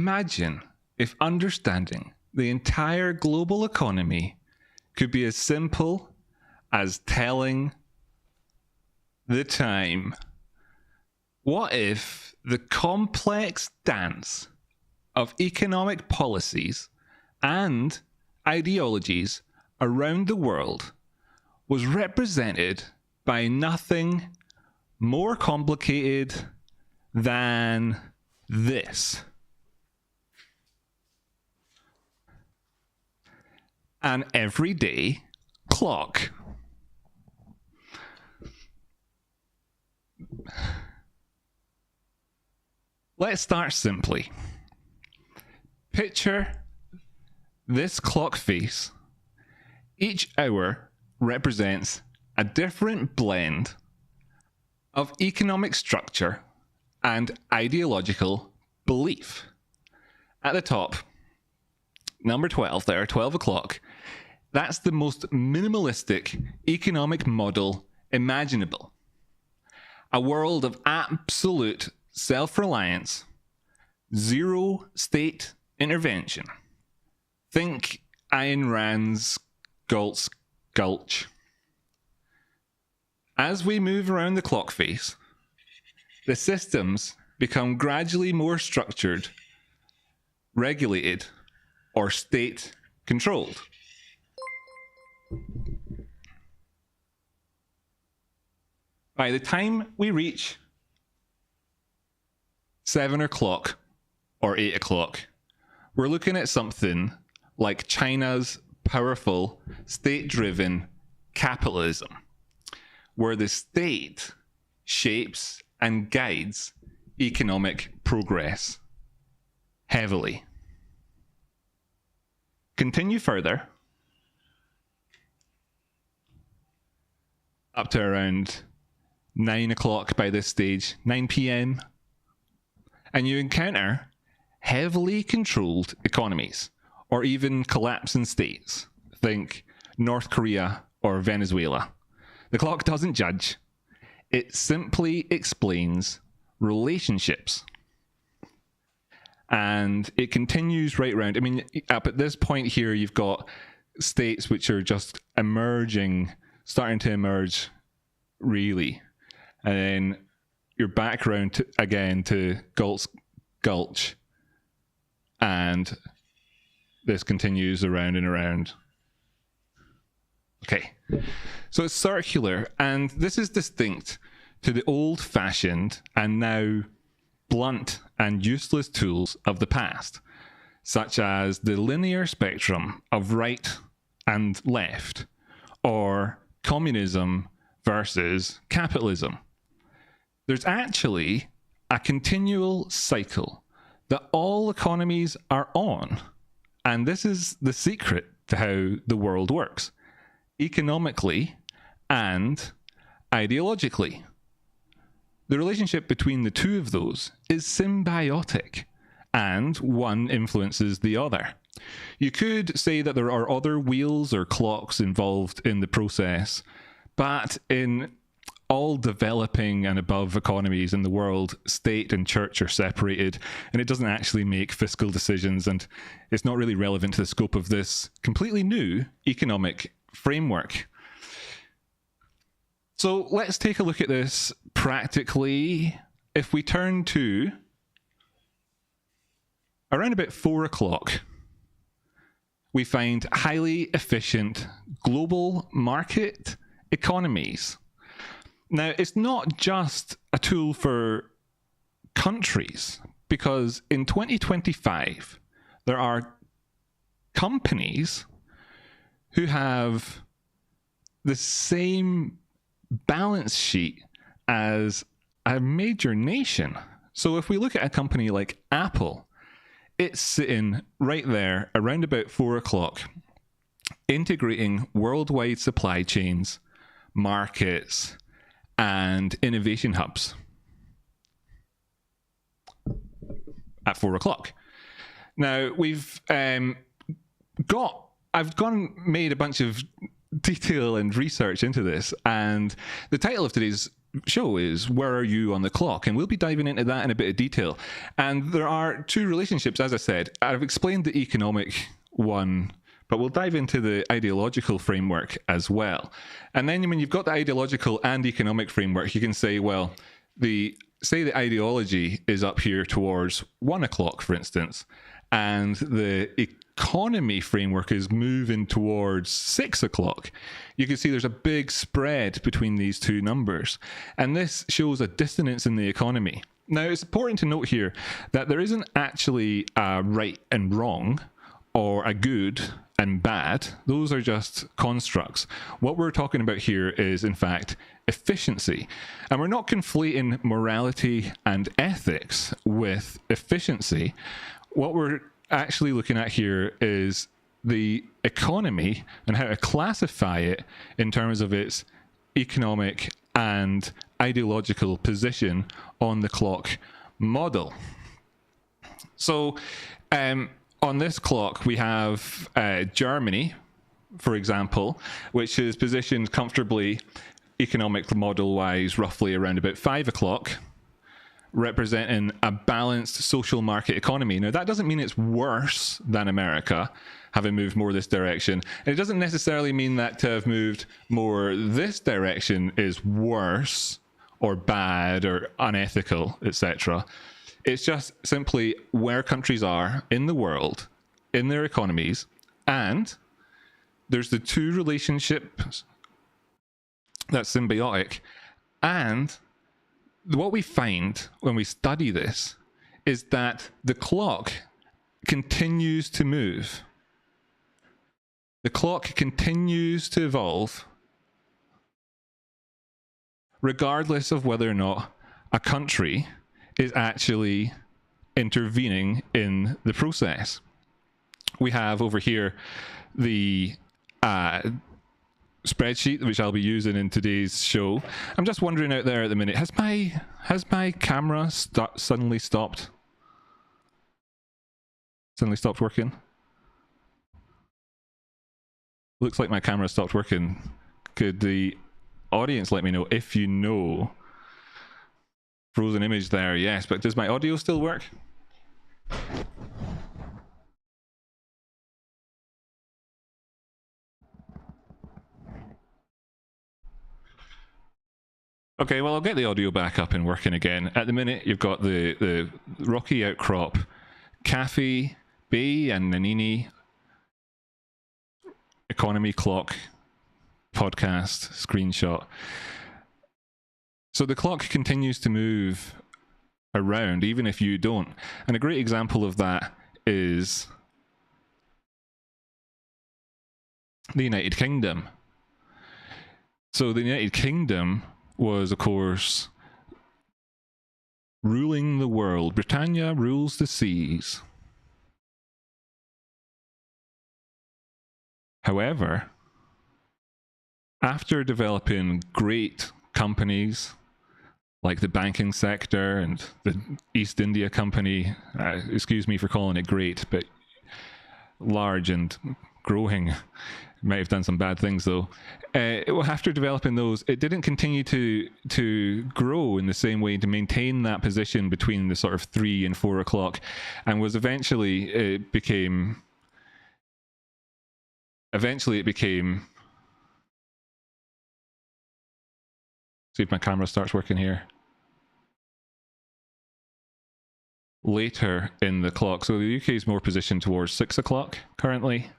Imagine if understanding the entire global economy could be as simple as telling the time. What if the complex dance of economic policies and ideologies around the world was represented by nothing more complicated than this? An everyday clock. Let's start simply. Picture this clock face. Each hour represents a different blend of economic structure and ideological belief. At the top, number 12 there, 12 o'clock, that's the most minimalistic economic model imaginable. A world of absolute self-reliance, zero state intervention. Think Ayn Rand's Galt's Gulch. As we move around the clock face, the systems become gradually more structured, regulated, or state-controlled. By the time we reach 7 o'clock or 8 o'clock, we're looking at something like China's powerful, state-driven capitalism, where the state shapes and guides economic progress heavily. Continue further up to around 9 o'clock by this stage, 9 p.m., and you encounter heavily controlled economies, or even collapsing states. Think North Korea or Venezuela. The clock doesn't judge. It simply explains relationships. And it continues right round. I mean, up at this point here, you've got states which are just emerging, starting to emerge, really. And then you're back around again to Gulch. And this continues around and around. Okay, so it's circular, and this is distinct to the old-fashioned and now blunt and useless tools of the past, such as the linear spectrum of right and left, or communism versus capitalism. There's actually a continual cycle that all economies are on, and this is the secret to how the world works, economically and ideologically. The relationship between the two of those is symbiotic, and one influences the other. You could say that there are other wheels or clocks involved in the process, but in all developing and above economies in the world, state and church are separated, and it doesn't actually make fiscal decisions, and it's not really relevant to the scope of this completely new economic framework. So let's take a look at this practically. If we turn to around about 4 o'clock, we find highly efficient global market economies. Now, it's not just a tool for countries, because in 2025, there are companies who have the same balance sheet as a major nation. So if we look at a company like Apple, it's sitting right there around about 4 o'clock, integrating worldwide supply chains, markets, and innovation hubs at 4 o'clock. Now, I've made a bunch of detail and research into this, and the title of today's show is where are you on the clock, and we'll be diving into that in a bit of detail. And there are two relationships, as I said. I've explained the economic one, but we'll dive into the ideological framework as well. And then when you've got the ideological and economic framework, you can say, well, the ideology is up here towards 1 o'clock, for instance, and the economy framework is moving towards 6 o'clock. You can see there's a big spread between these two numbers, and this shows a dissonance in the economy. Now, it's important to note here that there isn't actually a right and wrong or a good and bad. Those are just constructs. What we're talking about here is, in fact, efficiency. And we're not conflating morality and ethics with efficiency. What we're actually looking at here is the economy and how to classify it in terms of its economic and ideological position on the clock model. So, on this clock, we have Germany, for example, which is positioned comfortably economic model-wise roughly around about 5 o'clock, representing a balanced social market economy. Now, that doesn't mean it's worse than America, having moved more this direction. And it doesn't necessarily mean that to have moved more this direction is worse or bad or unethical, etc. It's just simply where countries are in the world, in their economies, and there's the two relationships that's symbiotic. And what we find when we study this is that the clock continues to move. The clock continues to evolve, regardless of whether or not a country is actually intervening in the process. We have over here the spreadsheet, which I'll be using in today's show. I'm just wondering out there at the minute, has my camera suddenly stopped working? Looks like my camera stopped working. Could the audience let me know if you know? Frozen image there, yes, but does my audio still work? Okay, well, I'll get the audio back up and working again. At the minute, you've got the rocky outcrop, Cafe, Bay and Nanini, economy clock, podcast, screenshot. So the clock continues to move around, even if you don't. And a great example of that is the United Kingdom. So the United Kingdom was, of course, ruling the world. Britannia rules the seas. However, after developing great companies like the banking sector and the East India Company, excuse me for calling it great, but large and growing, might have done some bad things though. After developing those, it didn't continue to grow in the same way to maintain that position between the sort of 3 and 4 o'clock, and was eventually it became. See if my camera starts working here. Later in the clock, so the UK is more positioned towards 6 o'clock currently.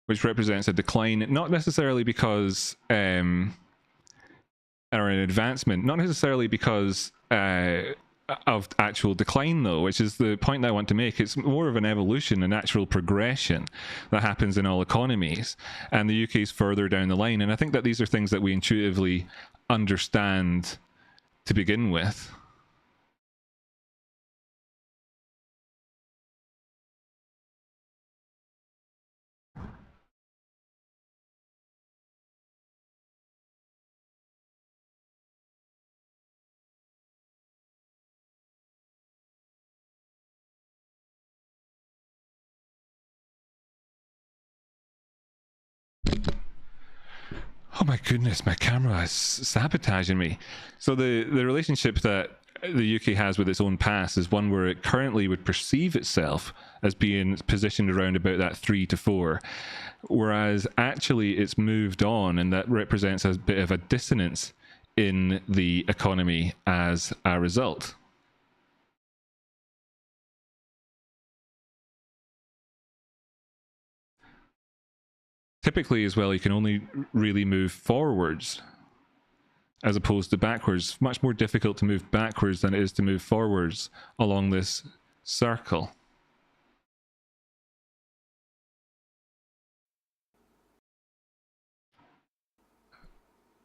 Which represents a decline, not necessarily because, or an advancement, not necessarily because of actual decline though, which is the point that I want to make. It's more of an evolution, a natural progression that happens in all economies, and the UK is further down the line. And I think that these are things that we intuitively understand to begin with. Oh my goodness, my camera is sabotaging me. So the relationship that the UK has with its own past is one where it currently would perceive itself as being positioned around about that 3 to 4, whereas actually it's moved on, and that represents a bit of a dissonance in the economy as a result. Typically as well, you can only really move forwards as opposed to backwards. Much more difficult to move backwards than it is to move forwards along this circle.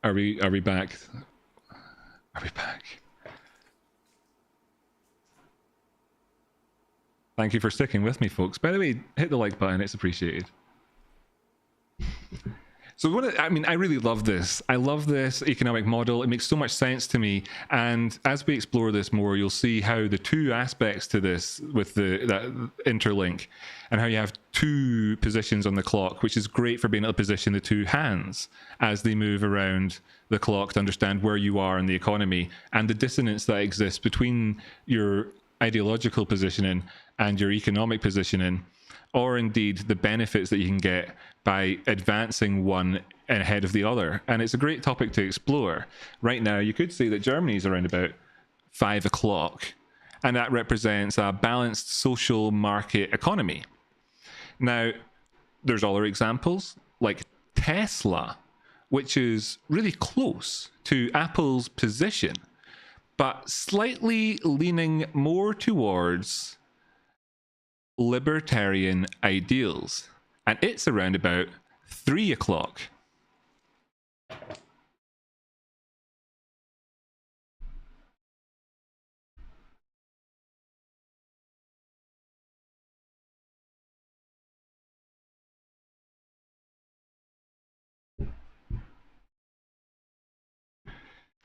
Are we back? Are we back? Thank you for sticking with me, folks. By the way, hit the like button, it's appreciated. So I really love this. I love this economic model. It makes so much sense to me. And as we explore this more, you'll see how the two aspects to this with that interlink, and how you have two positions on the clock, which is great for being able to position the two hands as they move around the clock to understand where you are in the economy, and the dissonance that exists between your ideological positioning and your economic positioning, or indeed the benefits that you can get by advancing one ahead of the other. And it's a great topic to explore. Right now, you could say that Germany is around about 5 o'clock, and that represents a balanced social market economy. Now, there's other examples, like Tesla, which is really close to Apple's position, but slightly leaning more towards libertarian ideals, and it's around about 3 o'clock.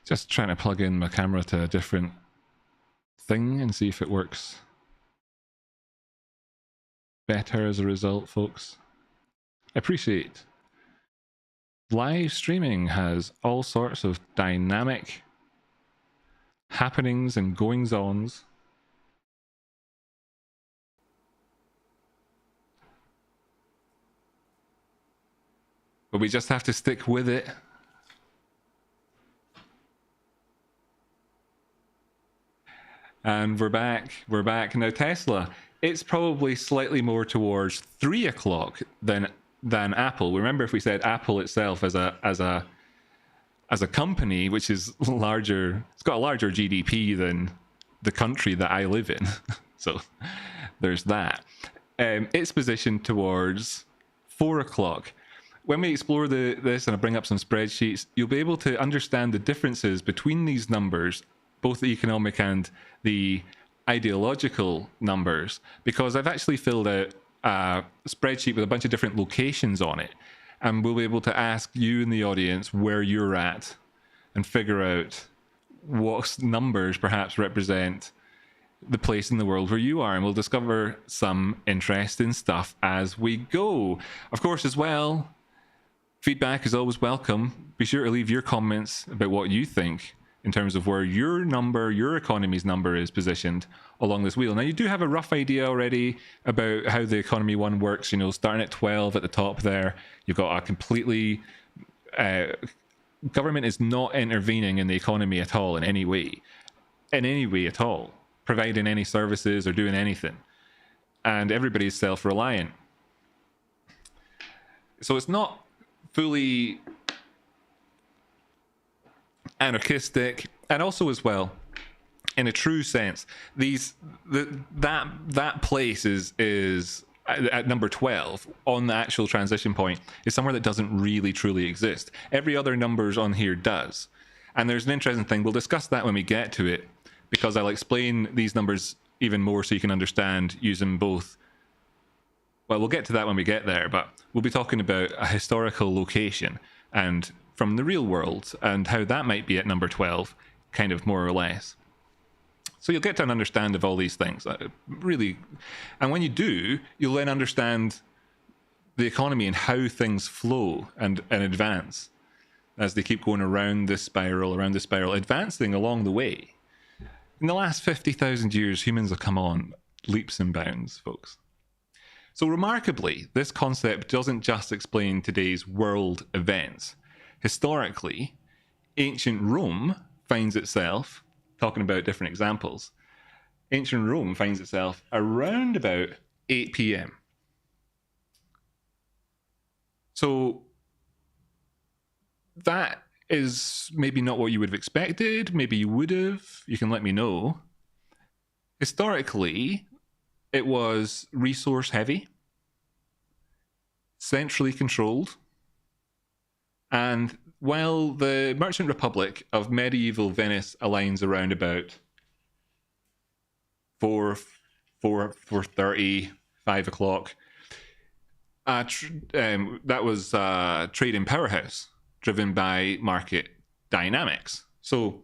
Just trying to plug in my camera to a different thing and see if it works better as a result, folks. I appreciate live streaming has all sorts of dynamic happenings and goings-ons. But we just have to stick with it. And we're back. We're back. Now, Tesla, it's probably slightly more towards 3 o'clock than Apple. Remember, if we said Apple itself as a company, which is larger, it's got a larger GDP than the country that I live in. So there's that. It's positioned towards 4 o'clock. When we explore this and I bring up some spreadsheets, you'll be able to understand the differences between these numbers, both the economic and the ideological numbers, because I've actually filled out a spreadsheet with a bunch of different locations on it, and we'll be able to ask you in the audience where you're at and figure out what numbers perhaps represent the place in the world where you are, and we'll discover some interesting stuff as we go. Of course, as well, feedback is always welcome. Be sure to leave your comments about what you think in terms of where your number, your economy's number is positioned along this wheel. Now, you do have a rough idea already about how the economy one works, you know, starting at 12 at the top there. You've got a completely... government is not intervening in the economy at all in any way at all, providing any services or doing anything. And everybody's self-reliant. So it's not fully anarchistic, and also as well, in a true sense, that place is at number 12 on the actual transition point is somewhere that doesn't really truly exist. Every other numbers on here does, and there's an interesting thing. We'll discuss that when we get to it, because I'll explain these numbers even more so you can understand using both. Well, we'll get to that when we get there, but we'll be talking about a historical location and from the real world and how that might be at number 12, kind of more or less. So you'll get to an understand of all these things, really. And when you do, you'll then understand the economy and how things flow and advance. as they keep going around this spiral, advancing along the way. In the last 50,000 years, humans have come on leaps and bounds, folks. So remarkably, this concept doesn't just explain today's world events. Historically, ancient Rome finds itself, talking about different examples, ancient Rome finds itself around about 8 p.m. So that is maybe not what you would have expected. Maybe you would have. You can let me know. Historically, it was resource heavy, centrally controlled, and while the Merchant Republic of medieval Venice aligns around about 4:30, 5 o'clock, that was a trading powerhouse driven by market dynamics. So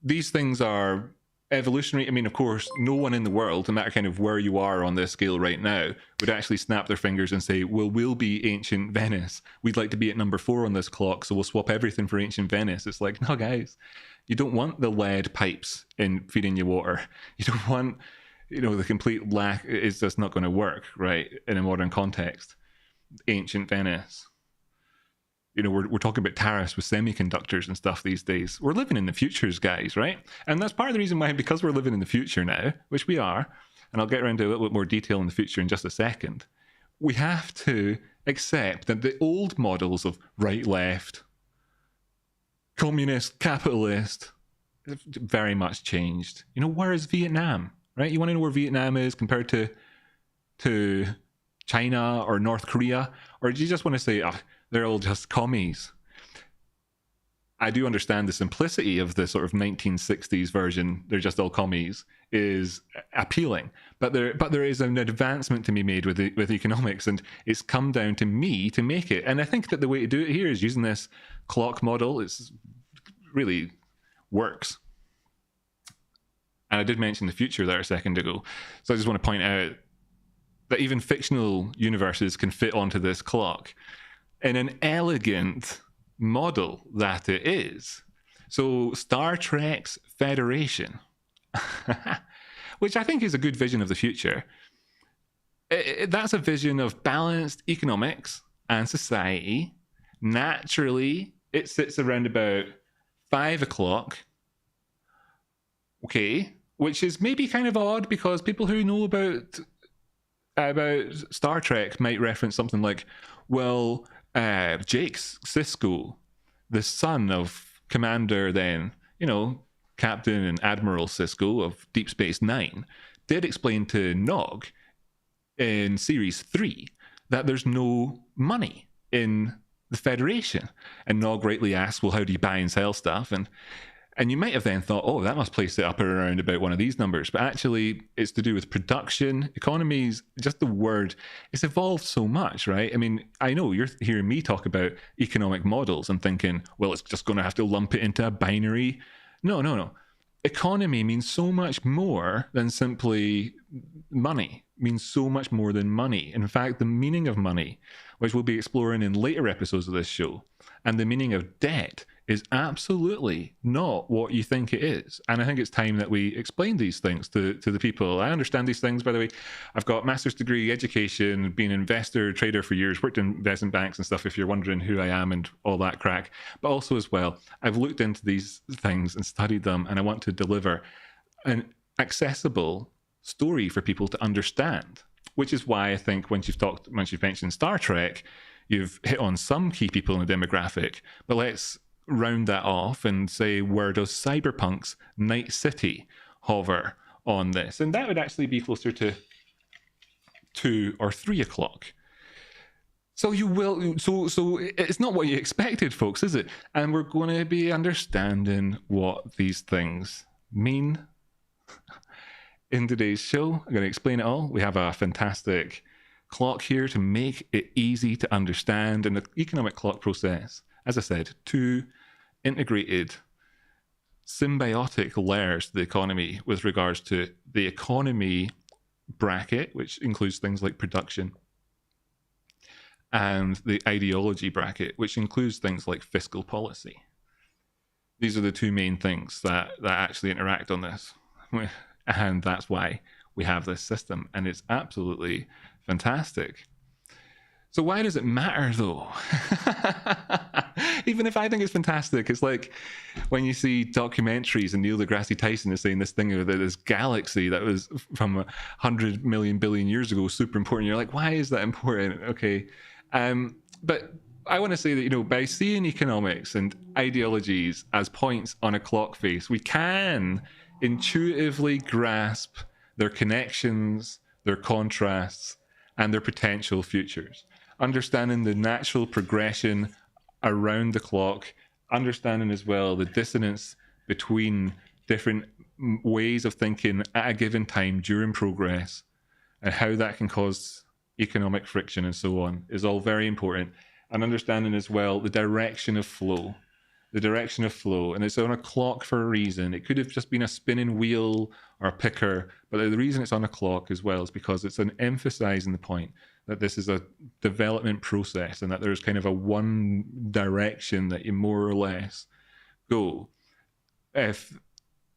these things are evolutionary. I mean, of course, no one in the world, no matter kind of where you are on this scale right now, would actually snap their fingers and say, well, we'll be ancient Venice. We'd like to be at number 4 on this clock, so we'll swap everything for ancient Venice. It's like, no, guys, you don't want the lead pipes in feeding you water. You don't want, the complete lack. It's just not going to work, right, in a modern context. Ancient Venice. We're talking about tariffs with semiconductors and stuff these days. We're living in the futures, guys, right? And that's part of the reason why, because we're living in the future now, which we are, and I'll get around to a little bit more detail in the future in just a second, we have to accept that the old models of right, left, communist, capitalist, have very much changed. Where is Vietnam, right? You want to know where Vietnam is compared to China or North Korea? Or do you just want to say, they're all just commies? I do understand the simplicity of the sort of 1960s version, they're just all commies, is appealing. But there is an advancement to be made with economics, and it's come down to me to make it. And I think that the way to do it here is using this clock model. It's really works. And I did mention the future there a second ago. So I just want to point out that even fictional universes can fit onto this clock in an elegant model that it is. So Star Trek's Federation, which I think is a good vision of the future, that's a vision of balanced economics and society. Naturally, it sits around about 5 o'clock, okay, which is maybe kind of odd because people who know about Star Trek might reference something like, well, Jake Sisko, the son of Commander then, Captain and Admiral Sisko of Deep Space Nine, did explain to Nog in Series 3 that there's no money in the Federation. And Nog rightly asks, well, how do you buy and sell stuff? And you might have then thought, oh, that must place it up around about one of these numbers. But actually, it's to do with production. Economies, just the word, it's evolved so much, right? I mean, I know you're hearing me talk about economic models and thinking, well, it's just going to have to lump it into a binary. No. Economy means so much more than simply money. It means so much more than money. In fact, the meaning of money, which we'll be exploring in later episodes of this show, and the meaning of debt is absolutely not what you think it is. And I think it's time that we explain these things to the people. I understand these things, by the way. I've got master's degree education, been an investor, trader for years, worked in investment banks and stuff, if you're wondering who I am and all that crack. But also as well, I've looked into these things and studied them, and I want to deliver an accessible story for people to understand, which is why I think once you've mentioned Star Trek, you've hit on some key people in the demographic. But let's round that off and say, where does Cyberpunk's Night City hover on this? And that would actually be closer to 2 or 3 o'clock. So it's not what you expected, folks, is it? And we're going to be understanding what these things mean in today's show. I'm going to explain it all. We have a fantastic clock here to make it easy to understand. And the economic clock process, as I said, 2 integrated symbiotic layers to the economy with regards to the economy bracket, which includes things like production, and the ideology bracket, which includes things like fiscal policy. These are the two main things that actually interact on this. And that's why we have this system. And it's absolutely fantastic. So why does it matter, though? Even if I think it's fantastic, it's like when you see documentaries and Neil deGrasse Tyson is saying this thing of this galaxy that was from 100 million billion years ago, super important. You're like, why is that important? Okay. But I want to say that, you know, by seeing economics and ideologies as points on a clock face, we can intuitively grasp their connections, their contrasts, and their potential futures. Understanding the natural progression around the clock, understanding as well the dissonance between different ways of thinking at a given time during progress, and how that can cause economic friction and so on, is all very important. And understanding as well the direction of flow. The direction of flow, and it's on a clock for a reason. It could have just been a spinning wheel or a picker, but the reason it's on a clock as well is because it's an emphasizing the point that this is a development process and that there's kind of a one direction that you more or less go if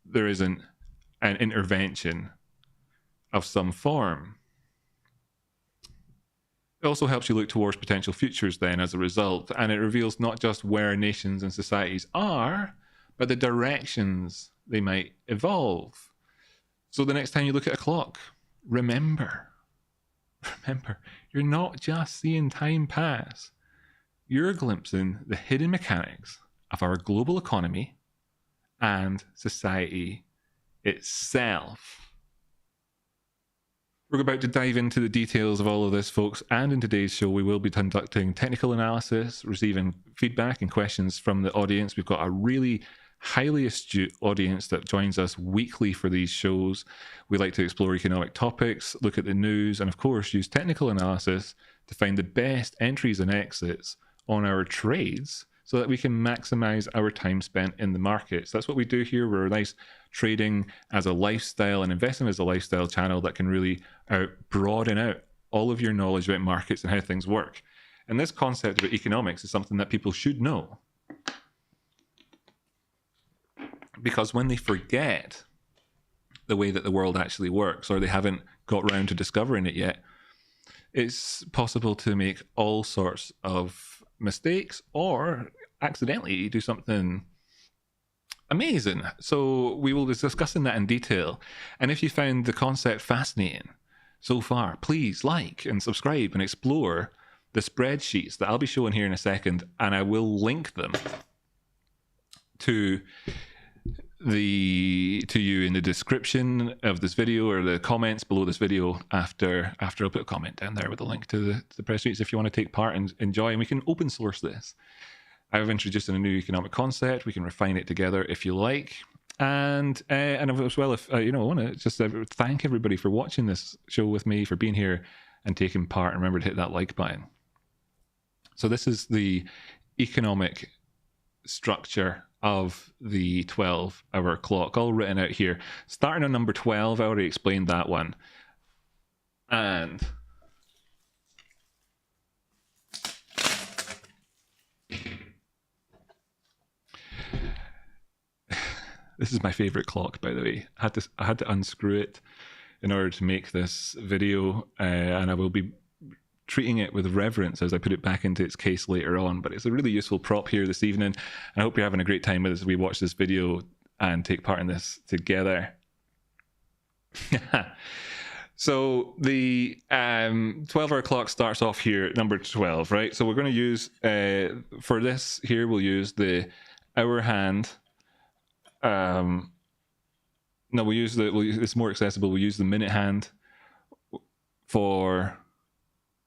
there isn't an intervention of some form. It also helps you look towards potential futures then as a result, and it reveals not just where nations and societies are, but the directions they might evolve. So the next time you look at a clock, remember, you're not just seeing time pass. You're glimpsing the hidden mechanics of our global economy and society itself. We're about to dive into the details of all of this, folks, and in today's show we will be conducting technical analysis, receiving feedback and questions from the audience. We've got a really highly astute audience that joins us weekly for these shows. We like to explore economic topics, look at the news, and of course use technical analysis to find the best entries and exits on our trades so that we can maximize our time spent in the markets. That's what we do here. We're a nice trading as a lifestyle and investing as a lifestyle channel that can really broaden out all of your knowledge about markets and how things work. And this concept about economics is something that people should know, because when they forget the way that the world actually works, or they haven't got around to discovering it yet, it's possible to make all sorts of mistakes or accidentally do something amazing. So we will be discussing that in detail. And if you found the concept fascinating so far, please like and subscribe and explore the spreadsheets that I'll be showing here in a second, and I will link them to you in the description of this video, or the comments below this video after I'll put a comment down there with a link to the spreadsheets if you want to take part and enjoy, and we can open source this. I've introduced a new economic concept. We can refine it together if you like. And as well, if I want to just thank everybody for watching this show with me, for being here and taking part. And remember to hit that like button. So this is the economic structure of the 12-hour clock, all written out here. Starting on number 12, I already explained that one. And this is my favorite clock, by the way. I had to unscrew it in order to make this video, and I will be treating it with reverence as I put it back into its case later on. But it's a really useful prop here this evening. I hope you're having a great time with us as we watch this video and take part in this together. So the 12-hour clock starts off here at number 12, right? So we're going to use, for this here, we'll use the hour hand. No, it's more accessible. We'll use the minute hand for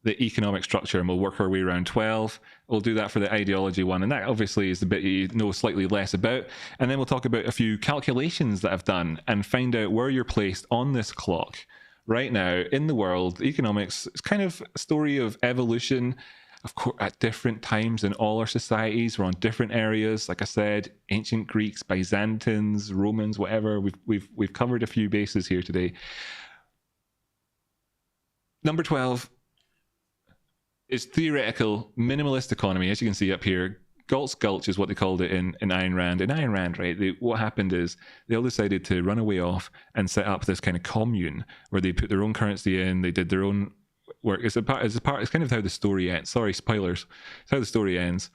the economic structure, and we'll work our way around 12. We'll do that for the ideology one, and that obviously is the bit you know slightly less about. And then we'll talk about a few calculations that I've done and find out where you're placed on this clock right now in the world. Economics is kind of a story of evolution, of course, at different times in all our societies. We're on different areas. Like I said, ancient Greeks, Byzantines, Romans, whatever. We've covered a few bases here today. Number 12. It's theoretical minimalist economy, as you can see up here. Galt's Gulch is what they called it in Ayn Rand. In Ayn Rand, right, what happened is they all decided to run away off and set up this kind of commune where they put their own currency in, they did their own work. It's kind of how the story ends. Sorry, spoilers. It's how the story ends.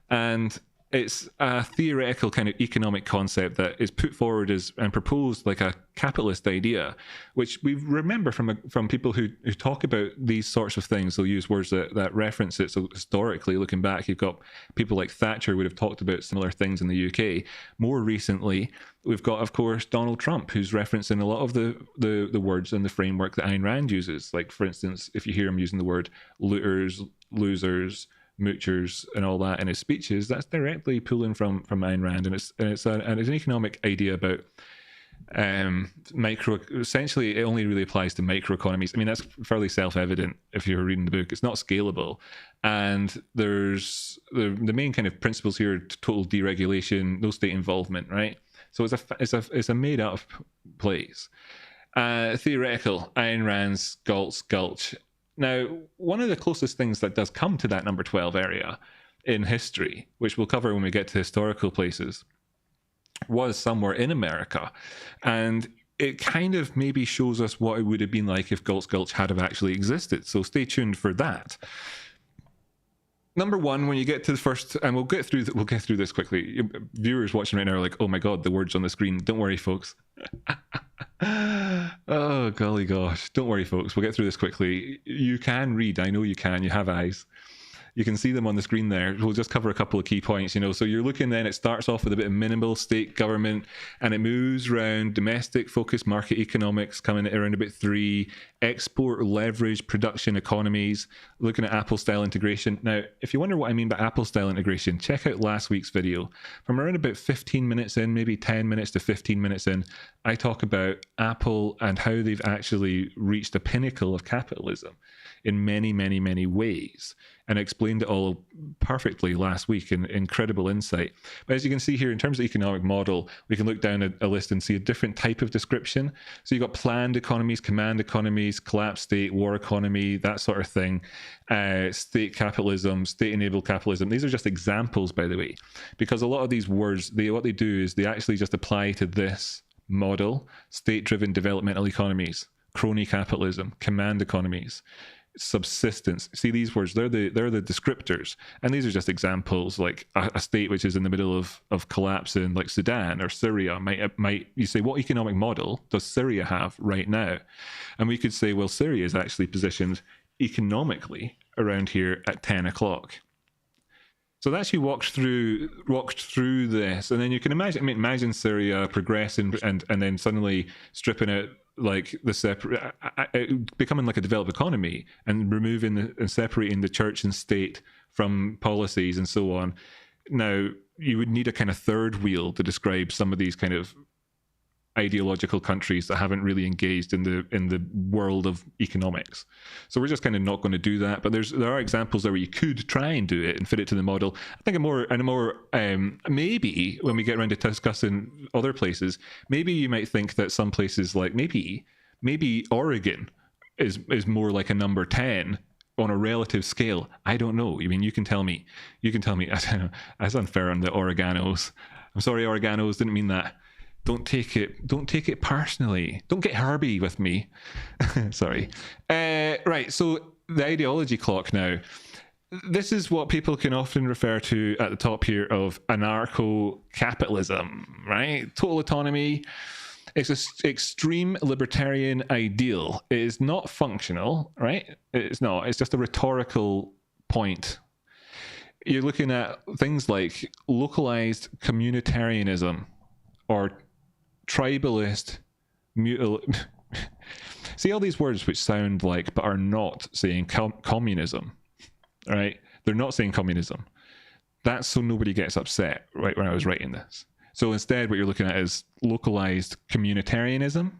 And it's a theoretical kind of economic concept that is put forward as and proposed like a capitalist idea, which we remember from people who talk about these sorts of things. They'll use words that reference it. So historically, looking back, you've got people like Thatcher would have talked about similar things in the UK. More recently, we've got, of course, Donald Trump, who's referencing a lot of the words in the framework that Ayn Rand uses. Like, for instance, if you hear him using the word looters, losers, moochers and all that in his speeches, that's directly pulling from Ayn Rand, and it's an economic idea about essentially it only really applies to microeconomies. I mean, that's fairly self-evident if you're reading the book. It's not scalable, and there's the main kind of principles here: total deregulation, no state involvement, right? So it's a made up place. Theoretical, Ayn Rand's Galt's Gulch. Now, one of the closest things that does come to that number 12 area in history, which we'll cover when we get to historical places, was somewhere in America. And it kind of maybe shows us what it would have been like if Galt's Gulch had have actually existed. So stay tuned for that. Number one, when you get to the first, and we'll get through this quickly. Viewers watching right now are like, oh my God, the words on the screen. Don't worry, folks. Oh, golly gosh. Don't worry, folks. We'll get through this quickly. You can read. I know you can. You have eyes. You can see them on the screen there. We'll just cover a couple of key points, So you're looking then, it starts off with a bit of minimal state government, and it moves around domestic focused market economics, coming at around about 3, export leverage production economies, looking at Apple style integration. Now, if you wonder what I mean by Apple style integration, check out last week's video. From around about 15 minutes in, maybe 10 minutes to 15 minutes in, I talk about Apple and how they've actually reached a pinnacle of capitalism in many, many, many ways, and explained it all perfectly last week in incredible insight. But as you can see here, in terms of economic model, we can look down a list and see a different type of description. So you've got planned economies, command economies, collapsed state, war economy, that sort of thing, state capitalism, state-enabled capitalism. These are just examples, by the way, because a lot of these words, what they do is they actually just apply to this model: state-driven developmental economies, crony capitalism, command economies, subsistence. See, these words, they're the descriptors, and these are just examples. Like a state which is in the middle of collapse in like Sudan or Syria might you say, what economic model does Syria have right now? And we could say, well, Syria is actually positioned economically around here at 10 o'clock. So that's you walked through this, and then you can imagine Syria progressing and then suddenly stripping out like the separate, becoming like a developed economy, and removing and separating the church and state from policies and so on. Now, you would need a kind of third wheel to describe some of these kind of ideological countries that haven't really engaged in the world of economics. So we're just kind of not going to do that. But there are examples there where you could try and do it and fit it to the model. I think maybe when we get around to discussing other places, maybe you might think that some places like maybe Oregon is more like a number 10 on a relative scale. I don't know. I mean, you can tell me. I don't know. That's unfair on the Oreganos. I'm sorry, Oreganos. Didn't mean that. Don't take it personally. Don't get Herbie with me. Sorry. Right, so the ideology clock now. This is what people can often refer to at the top here of anarcho-capitalism, right? Total autonomy. It's an extreme libertarian ideal. It is not functional, right? It's not. It's just a rhetorical point. You're looking at things like localized communitarianism or tribalist, see all these words which sound like but are not saying communism, right? They're not saying communism. That's so nobody gets upset, right, when I was writing this. So instead what you're looking at is localized communitarianism,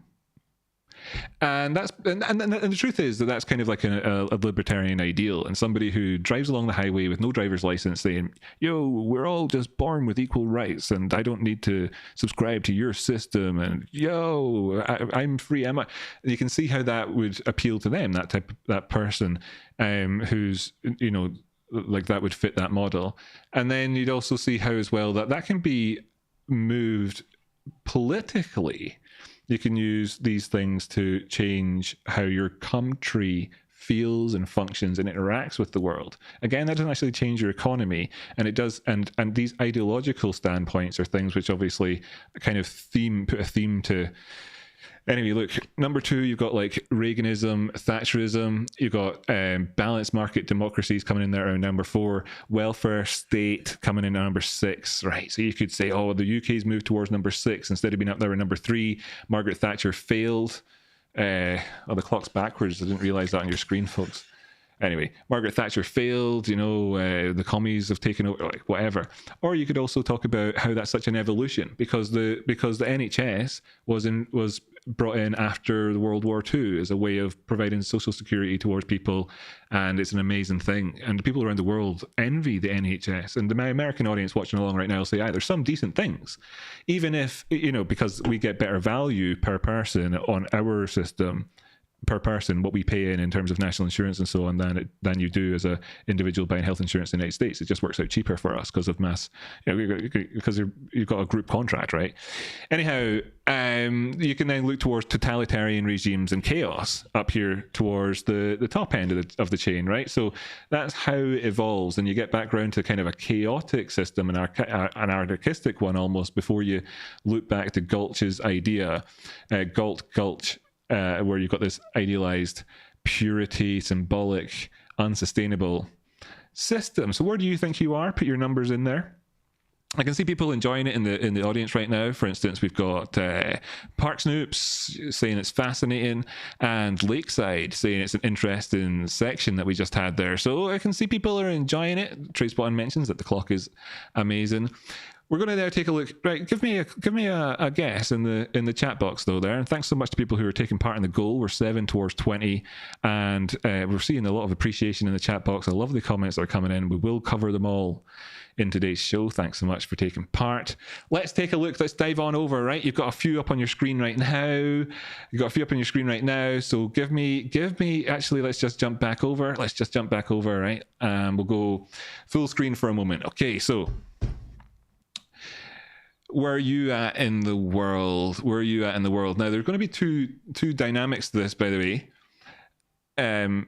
And the truth is that that's kind of like a libertarian ideal, and somebody who drives along the highway with no driver's license saying, yo, we're all just born with equal rights and I don't need to subscribe to your system, and yo, I'm free. You can see how that would appeal to them, that person who's, you know, like that would fit that model. And then you'd also see how as well that can be moved politically. You can use these things to change how your country feels and functions and interacts with the world. Again, that doesn't actually change your economy, and it does. And these ideological standpoints are things which obviously kind of put a theme to. Anyway, look, number 2, you've got like Reaganism, Thatcherism, you've got balanced market democracies coming in there around number 4, welfare state coming in at number 6, right? So you could say, oh, the UK's moved towards number 6 instead of being up there at number 3. Margaret Thatcher failed. The clock's backwards. I didn't realize that on your screen, folks. Anyway, Margaret Thatcher failed, you know, the commies have taken over, like whatever. Or you could also talk about how that's such an evolution, because the NHS was brought in after the World War II as a way of providing social security towards people, and it's an amazing thing. And people around the world envy the NHS, and my American audience watching along right now will say, there's some decent things, even if, you know, because we get better value per person on our system, per person, what we pay in terms of national insurance and so on, than you do as a individual buying health insurance in the United States. It just works out cheaper for us because of mass, you know, because you've got a group contract, right? Anyhow, you can then look towards totalitarian regimes and chaos up here towards the top end of the chain, right? So that's how it evolves, and you get back around to kind of a chaotic system, an anarchistic one almost, before you look back to Gulch's idea, Gulch, where you've got this idealized purity, symbolic, unsustainable system. So where do you think you are? Put your numbers in there. I can see people enjoying it in the audience right now. For instance, we've got Park Snoops saying it's fascinating, and Lakeside saying it's an interesting section that we just had there. So I can see people are enjoying it. Tradespotting mentions that the clock is amazing. We're going to now take a look. Right, give me a guess in the chat box though there. And thanks so much to people who are taking part in the goal. We're 7 towards 20, and we're seeing a lot of appreciation in the chat box. I love the comments that are coming in. We will cover them all in today's show. Thanks so much for taking part. Let's take a look. Let's dive on over. Right, you've got a few up on your screen right now. So give me. Actually, let's just jump back over. Right, we'll go full screen for a moment. Okay, so. Where are you at in the world? Now, there's going to be two dynamics to this, by the way.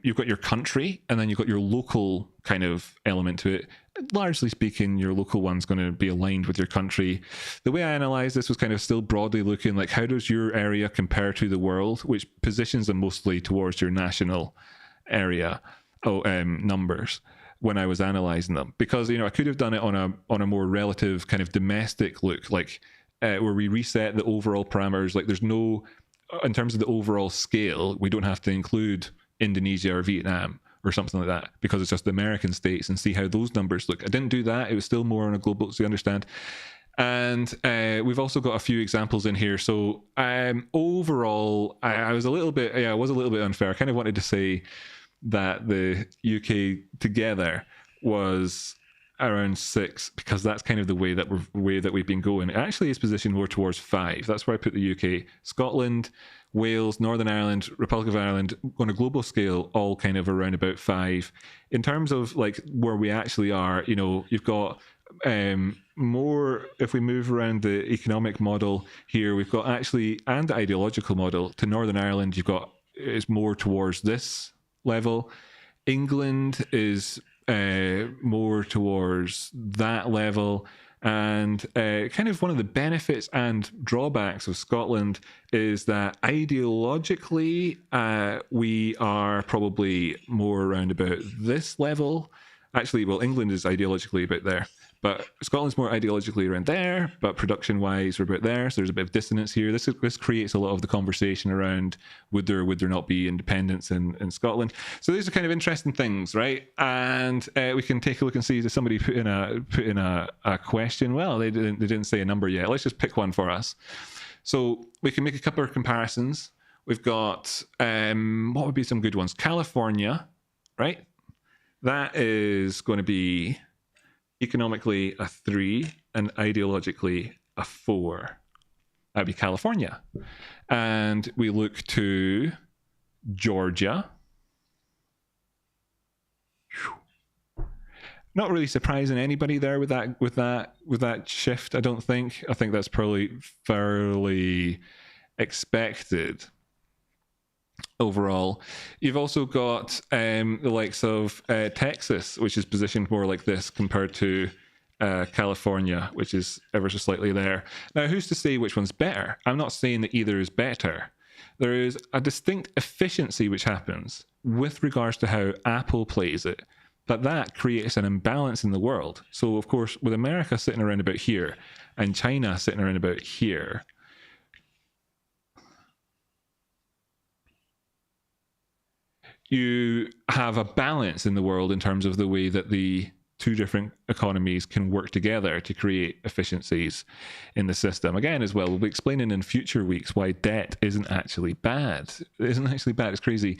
You've got your country, and then you've got your local kind of element to it. Largely speaking, your local one's going to be aligned with your country. The way I analysed this was kind of still broadly looking like, how does your area compare to the world, which positions them mostly towards your national area numbers. When I was analyzing them, because, you know, I could have done it on a more relative kind of domestic look, like where we reset the overall parameters. Like, there's no, in terms of the overall scale, we don't have to include Indonesia or Vietnam or something like that, because it's just the American states, and see how those numbers look. I didn't do that. It was still more on a global, so you understand. And we've also got a few examples in here. So overall, I was a little bit unfair. I kind of wanted to say that the UK together was around 6, because that's kind of the way that we've been going. It actually is positioned more towards 5. That's where I put the UK. Scotland, Wales, Northern Ireland, Republic of Ireland, on a global scale, all kind of around about 5. In terms of like where we actually are, you know, you've got more, if we move around the economic model here, we've got actually, and the ideological model, to Northern Ireland, you've got, it's more towards this level. England is more towards that level, and kind of one of the benefits and drawbacks of Scotland is that ideologically we are probably more around about this level. Actually, well, England is ideologically about there, but Scotland's more ideologically around there, but production-wise we're about there, so there's a bit of dissonance here. This creates a lot of the conversation around would there not be independence in Scotland. So these are kind of interesting things, right? And we can take a look and see, does somebody put in a question? Well, they didn't say a number yet. Let's just pick one for us. So we can make a couple of comparisons. We've got, what would be some good ones? California, right? That is going to be economically a 3 and ideologically a 4. That'd be California. And we look to Georgia. Not really surprising anybody there with that shift, I don't think. I think that's probably fairly expected overall. You've also got the likes of Texas, which is positioned more like this compared to California, which is ever so slightly there. Now, who's to say which one's better? I'm not saying that either is better. There is a distinct efficiency which happens with regards to how Apple plays it, but that creates an imbalance in the world. So, of course, with America sitting around about here and China sitting around about here, you have a balance in the world in terms of the way that the two different economies can work together to create efficiencies in the system. Again, as well, we'll be explaining in future weeks why debt isn't actually bad. It isn't actually bad. It's crazy.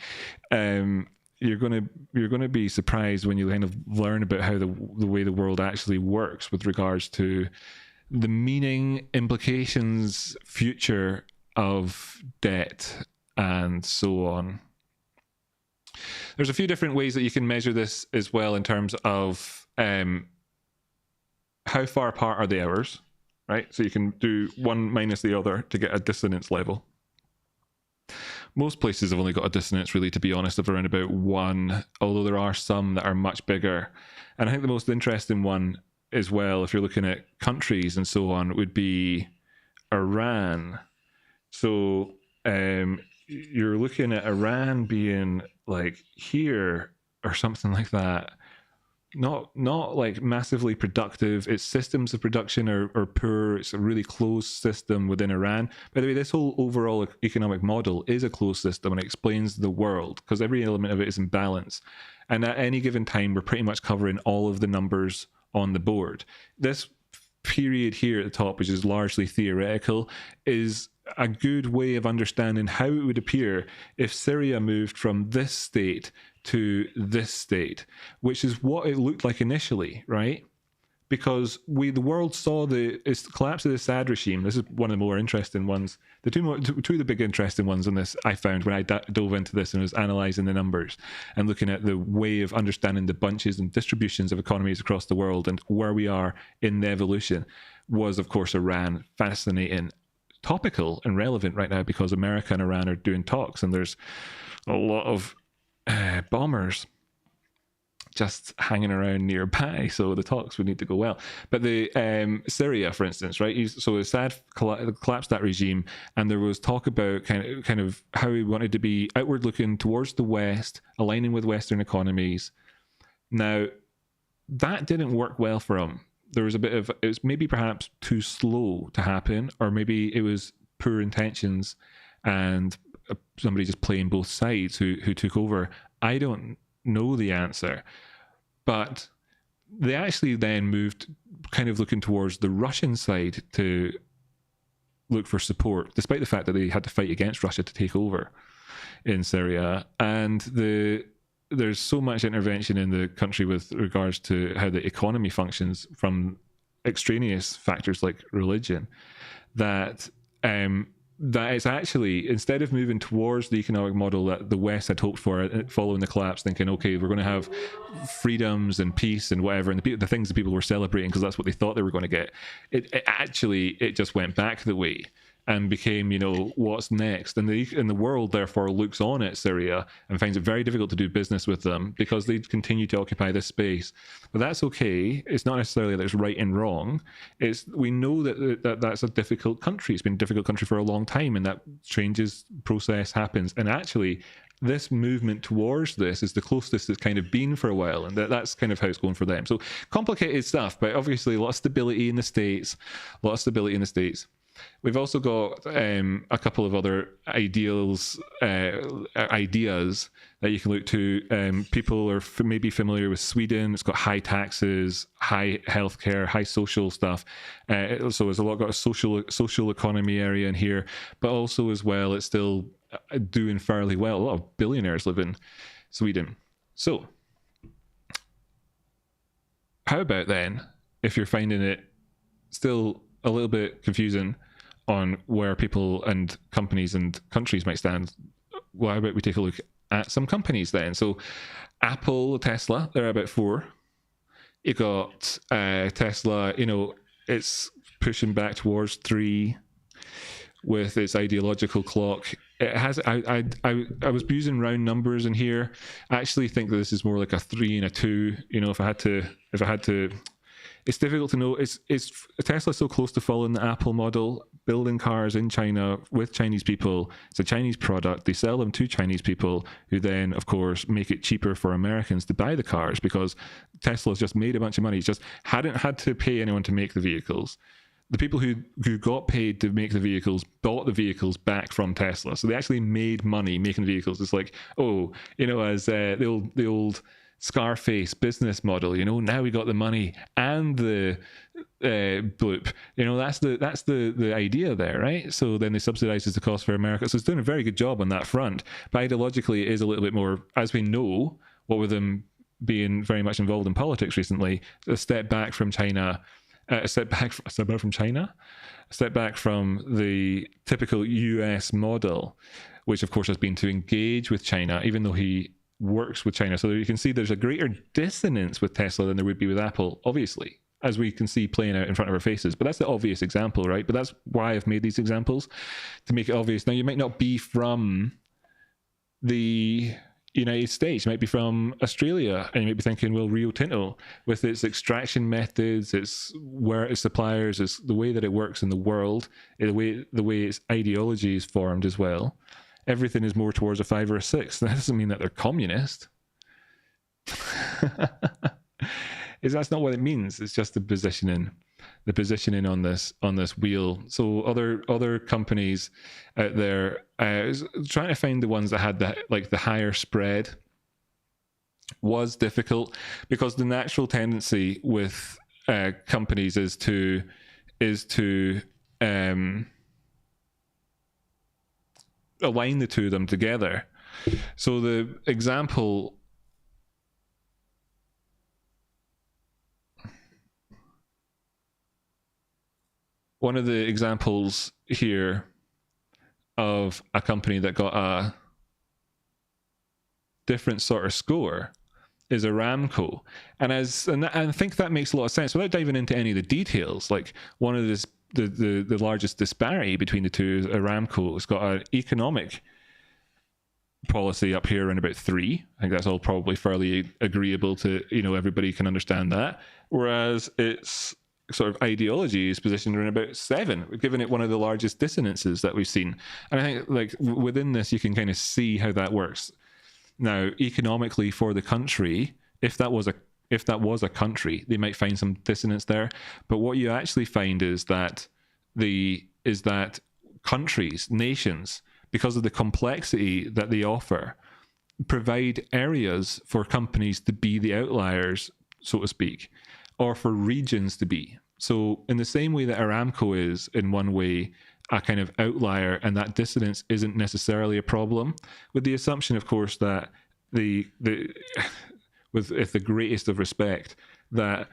You're gonna be surprised when you kind of learn about how the way the world actually works with regards to the meaning, implications, future of debt, and so on. There's a few different ways that you can measure this as well in terms of how far apart are the hours, right? So you can do one minus the other to get a dissonance level. Most places have only got a dissonance, really, to be honest, of around about 1, although there are some that are much bigger. And I think the most interesting one as well, if you're looking at countries and so on, would be Iran. So you're looking at Iran being like here or something like that. Not like massively productive. Its systems of production are poor. It's a really closed system within Iran. By the way, this whole overall economic model is a closed system, and it explains the world because every element of it is in balance. And at any given time, we're pretty much covering all of the numbers on the board. This period here at the top, which is largely theoretical, is a good way of understanding how it would appear if Syria moved from this state to this state, which is what it looked like initially, right? Because the world saw the collapse of the Assad regime. This is one of the more interesting ones. Two of the big interesting ones on this I found when I dove into this and was analysing the numbers and looking at the way of understanding the bunches and distributions of economies across the world and where we are in the evolution was, of course, Iran. Fascinating, topical and relevant right now because America and Iran are doing talks and there's a lot of bombers just hanging around nearby, so the talks would need to go well. But the Syria, for instance, right? So Assad collapsed that regime, and there was talk about kind of how he wanted to be outward looking towards the West, aligning with Western economies. Now, that didn't work well for him. There was it was maybe perhaps too slow to happen, or maybe it was poor intentions and somebody just playing both sides who took over. I don't know the answer, but they actually then moved kind of looking towards the Russian side to look for support, despite the fact that they had to fight against Russia to take over in Syria. And there's so much intervention in the country with regards to how the economy functions from extraneous factors like religion that that it's actually, instead of moving towards the economic model that the West had hoped for following the collapse, thinking, okay, we're going to have freedoms and peace and whatever, and the things that people were celebrating because that's what they thought they were going to get, it just went back the way and became, what's next. And the world, therefore, looks on at Syria and finds it very difficult to do business with them because they continue to occupy this space. But that's okay. It's not necessarily that it's right and wrong. We know that that's a difficult country. It's been a difficult country for a long time, and that changes process happens. And actually, this movement towards this is the closest it's kind of been for a while, and that's kind of how it's going for them. So complicated stuff, but obviously a lot of stability in the States. We've also got a couple of other ideas that you can look to. People are maybe familiar with Sweden. It's got high taxes, high healthcare, high social stuff. So there's got a social economy area in here, but also as well, it's still doing fairly well. A lot of billionaires live in Sweden. So how about then, if you're finding it still a little bit confusing on where people and companies and countries might stand, well, how about we take a look at some companies then? So Apple, Tesla, they're about 4. You got Tesla, you know, it's pushing back towards 3 with its ideological clock. It has, I was using round numbers in here. I actually think that this is more like a 3 and a 2. You know, if I had to, it's difficult to know. It's Tesla's so close to following the Apple model, building cars in China with Chinese people. It's a Chinese product. They sell them to Chinese people, who then, of course, make it cheaper for Americans to buy the cars, because Tesla's just made a bunch of money. It's just hadn't had to pay anyone to make the vehicles. The people who got paid to make the vehicles bought the vehicles back from Tesla. So they actually made money making the vehicles. It's like, oh, you know, as the old Scarface business model, you know, now we got the money and the bloop. You know, that's the idea there, right? So then they subsidizes the cost for America. So it's doing a very good job on that front. But ideologically, it is a little bit more, as we know, what with them being very much involved in politics recently, a step back from China. A step back from China, a step back from the typical US model, which of course has been to engage with China, even though he works with China. So you can see there's a greater dissonance with Tesla than there would be with Apple, obviously, as we can see playing out in front of our faces. But that's the obvious example, right? But that's why I've made these examples, to make it obvious. Now, you might not be from the United States, you might be from Australia, and you might be thinking, well, Rio Tinto, with its extraction methods, its where its suppliers, it's the way that it works in the world, the way its ideology is formed as well, everything is more towards a 5 or a 6. That doesn't mean that they're communist. That's not what it means. It's just the positioning on this wheel. So other companies out there, trying to find the ones that had the higher spread was difficult, because the natural tendency with companies is to align the two of them together. So the example, one of the examples here of a company that got a different sort of score is Aramco. And I think that makes a lot of sense without diving into any of the details. Like, one of the largest disparity between the two is Aramco. It's got an economic policy up here around about 3. I think that's all probably fairly agreeable to, you know, everybody can understand that. Whereas its sort of ideology is positioned around about 7, giving it one of the largest dissonances that we've seen. And I think, like, within this, you can kind of see how that works. Now, economically for the country, if that was a country, they might find some dissonance there. But what you actually find is that countries, nations, because of the complexity that they offer, provide areas for companies to be the outliers, so to speak, or for regions to be. So in the same way that Aramco is, in one way, a kind of outlier, and that dissonance isn't necessarily a problem, with the assumption, of course, that with the greatest of respect, that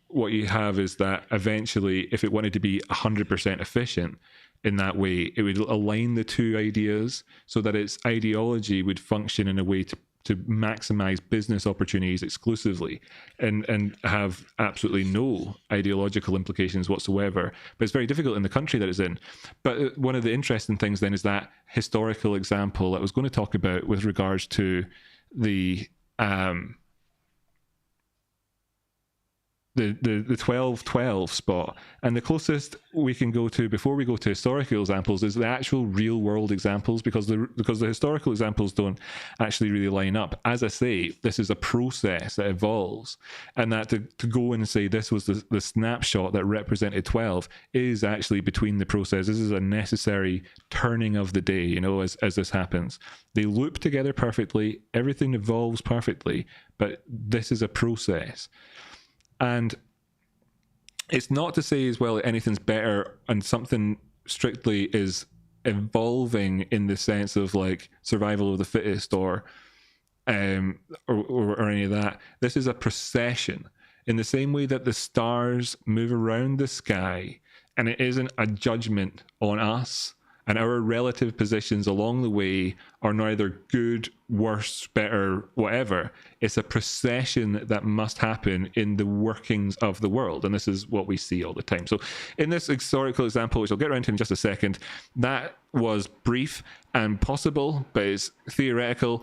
what you have is that eventually, if it wanted to be 100% efficient in that way, it would align the two ideas so that its ideology would function in a way to maximize business opportunities exclusively, and have absolutely no ideological implications whatsoever. But it's very difficult in the country that it's in. But one of the interesting things then is that historical example I was going to talk about with regards to the 12-12 spot. And the closest we can go to before we go to historical examples is the actual real world examples, because the historical examples don't actually really line up. As I say, this is a process that evolves, and that to go and say this was the snapshot that represented 12 is actually between the process. This is a necessary turning of the day, you know, as this happens. They loop together perfectly, everything evolves perfectly, but this is a process. And it's not to say as well anything's better and something strictly is evolving in the sense of like survival of the fittest or any of that. This is a procession in the same way that the stars move around the sky, and it isn't a judgment on us, and our relative positions along the way are neither good, worse, better, whatever. It's a procession that must happen in the workings of the world, and this is what we see all the time. So in this historical example, which I'll get around to in just a second, that was brief and possible, but it's theoretical.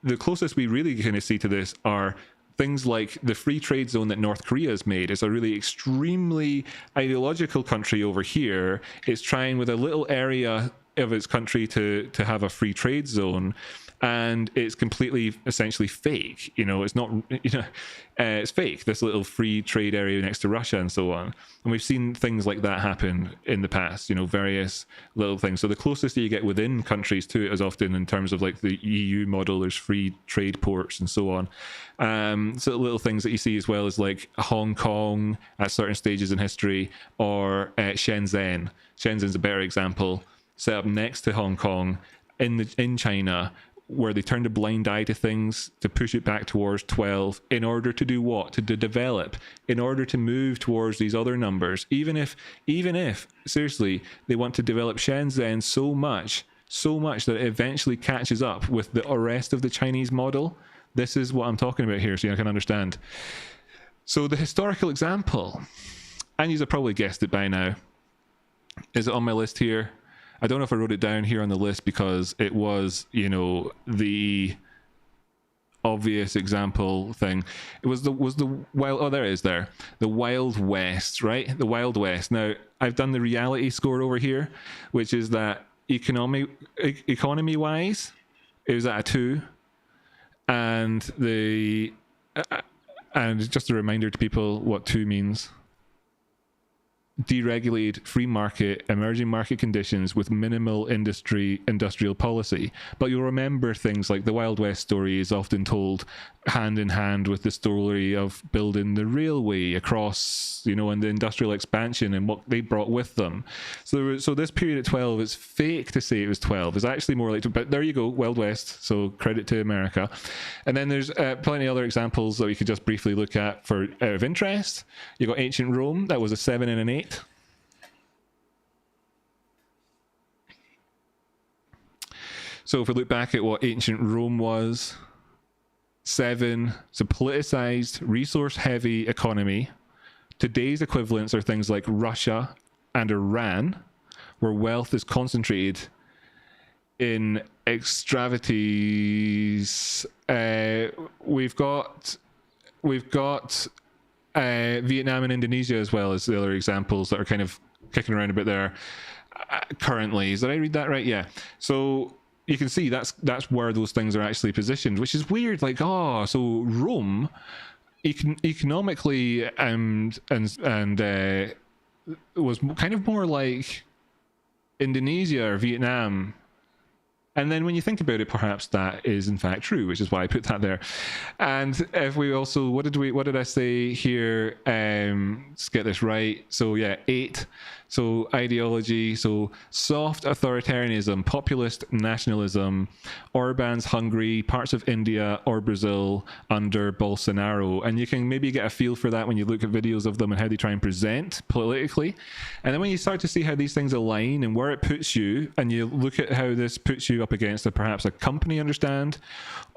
The closest we really kind of see to this are things like the free trade zone that North Korea has made. It's a really extremely ideological country over here. It's trying with a little area of its country to have a free trade zone, and it's completely essentially fake. It's not, it's fake, this little free trade area next to Russia and so on. And we've seen things like that happen in the past, various little things. So the closest you get within countries to it is often in terms of like the EU model, there's free trade ports and so on. So little things that you see as well as like Hong Kong at certain stages in history, or Shenzhen. Shenzhen's a better example, set up next to Hong Kong in China, where they turned a blind eye to things to push it back towards 12 in order to do what? To develop, in order to move towards these other numbers. Even if seriously, they want to develop Shenzhen so much that it eventually catches up with the rest of the Chinese model. This is what I'm talking about here, so you can understand. So the historical example, and you have probably guessed it by now. Is it on my list here? I don't know if I wrote it down here on the list because it was, the obvious example thing. It was the wild. Oh, there it is. There, the Wild West, right? The Wild West. Now, I've done the reality score over here, which is that economy-wise, it was at a 2, and and just a reminder to people what 2 means. Deregulated free market, emerging market conditions with minimal industrial policy. But you'll remember things like the Wild West story is often told hand in hand with the story of building the railway across, and the industrial expansion and what they brought with them. So this period at 12, it's fake to say it was 12. It's actually more like, but there you go, Wild West. So credit to America. And then there's plenty of other examples that we could just briefly look at for out of interest. You got ancient Rome, that was a 7 and an 8. So if we look back at what ancient Rome was, 7, it's a politicized, resource-heavy economy. Today's equivalents are things like Russia and Iran, where wealth is concentrated in extravagancies. We've got Vietnam and Indonesia as well as the other examples that are kind of kicking around a bit there currently. Did I read that right? Yeah. So you can see that's where those things are actually positioned, which is weird. Like, so Rome, economically and was kind of more like Indonesia or Vietnam. And then when you think about it, perhaps that is in fact true, which is why I put that there. And if we also, what did I say here? Let's get this right. So yeah, 8. So ideology, so soft authoritarianism, populist nationalism, Orban's Hungary, parts of India or Brazil under Bolsonaro. And you can maybe get a feel for that when you look at videos of them and how they try and present politically. And then when you start to see how these things align and where it puts you, and you look at how this puts you up against perhaps a company understand,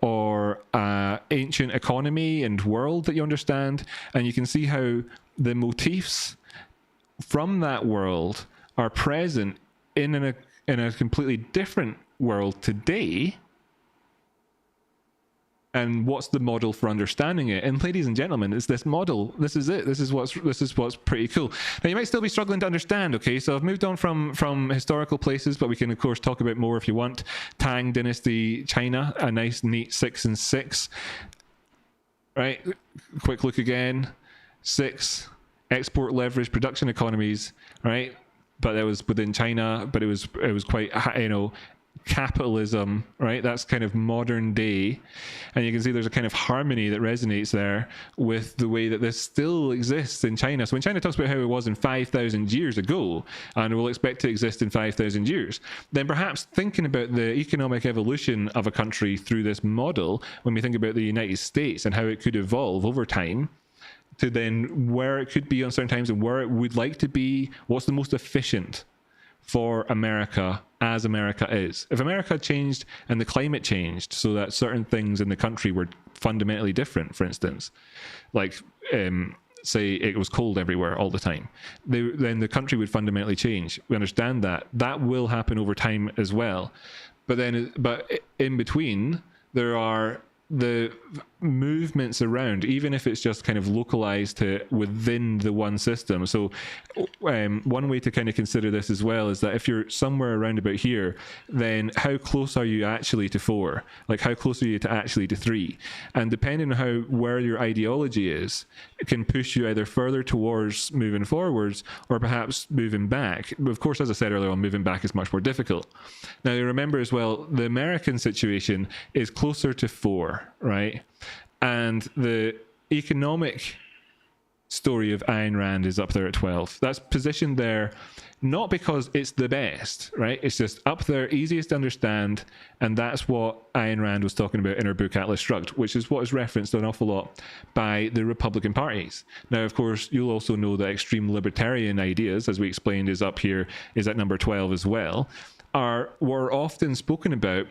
or ancient economy and world that you understand, and you can see how the motifs from that world are present in a completely different world today. And what's the model for understanding it? And ladies and gentlemen, it's this model. This is it. This is what's pretty cool. Now you might still be struggling to understand. Okay, so I've moved on from historical places, but we can of course talk about more if you want. Tang Dynasty, China, a nice neat 6 and 6. Right, quick look again. 6. Export leverage production economies, right? But that was within China, but it was quite, capitalism, right? That's kind of modern day. And you can see there's a kind of harmony that resonates there with the way that this still exists in China. So when China talks about how it was in 5,000 years ago, and will expect to exist in 5,000 years, then perhaps thinking about the economic evolution of a country through this model, when we think about the United States and how it could evolve over time, to then where it could be on certain times and where it would like to be, what's the most efficient for America as America is. If America changed and the climate changed so that certain things in the country were fundamentally different, for instance, like say it was cold everywhere all the time, then the country would fundamentally change. We understand that. That will happen over time as well. But in between, there are the movements around, even if it's just kind of localized to within the one system. So one way to kind of consider this as well is that if you're somewhere around about here, then how close are you actually to 4? Like how close are you to actually to 3? And depending on where your ideology is, it can push you either further towards moving forwards or perhaps moving back. Of course, as I said earlier on, moving back is much more difficult. Now remember as well, the American situation is closer to 4, right? And the economic story of Ayn Rand is up there at 12. That's positioned there not because it's the best, right? It's just up there, easiest to understand, and that's what Ayn Rand was talking about in her book Atlas Shrugged, which is what is referenced an awful lot by the Republican parties. Now, of course, you'll also know that extreme libertarian ideas, as we explained, is up here, is at number 12 as well, were often spoken about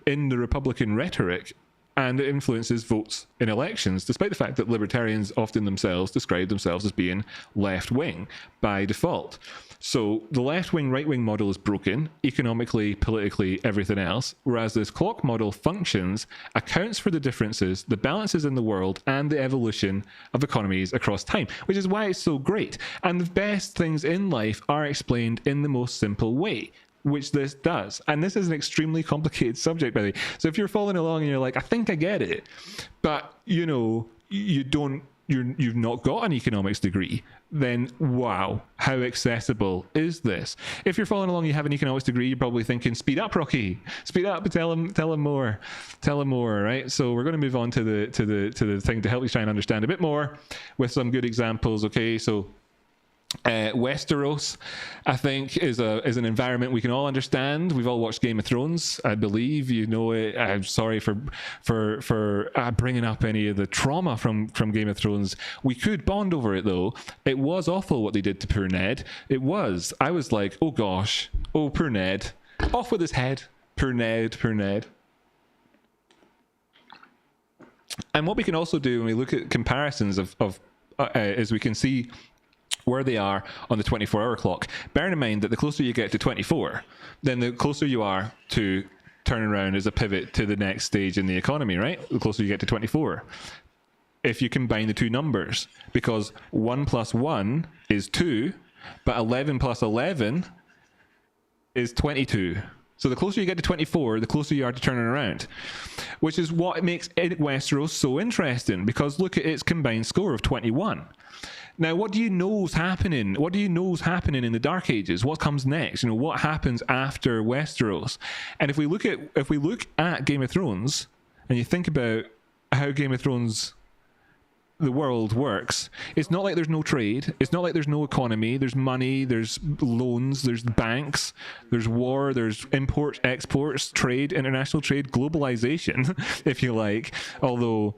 in the Republican rhetoric, and it influences votes in elections, despite the fact that libertarians often themselves describe themselves as being left-wing by default. So the left-wing, right-wing model is broken, economically, politically, everything else, whereas this clock model functions, accounts for the differences, the balances in the world, and the evolution of economies across time, which is why it's so great. And the best things in life are explained in the most simple way, which this does. And this is an extremely complicated subject, by the way. So if you're following along and you're like, I think I get it, but you've not got an economics degree, then wow, how accessible is this? If you're following along, you have an economics degree, you're probably thinking, speed up, Rocky, speed up, tell him more, right? So we're going to move on to the thing to help you try and understand a bit more with some good examples. Okay, so Westeros, I think, is an environment we can all understand. We've all watched Game of Thrones, I believe. You know it. I'm sorry for bringing up any of the trauma from Game of Thrones. We could bond over it, though. It was awful what they did to poor Ned. It was. I was like, oh gosh, oh poor Ned, off with his head. Poor Ned, poor Ned. And what we can also do when we look at comparisons is we can see where they are on the 24-hour clock. Bearing in mind that the closer you get to 24, then the closer you are to turning around as a pivot to the next stage in the economy, right? The closer you get to 24. If you combine the two numbers, because 1 plus 1 is 2, but 11 plus 11 is 22. So the closer you get to 24, the closer you are to turning around, which is what makes Westeros so interesting, because look at its combined score of 21. Now, what do you know is happening? What do you know is happening in the Dark Ages? What comes next? You know, what happens after Westeros? And if we look at Game of Thrones, and you think about how Game of Thrones, the world works, it's not like there's no trade. It's not like there's no economy. There's money, there's loans, there's banks, there's war, there's imports, exports, trade, international trade, globalization, if you like. Although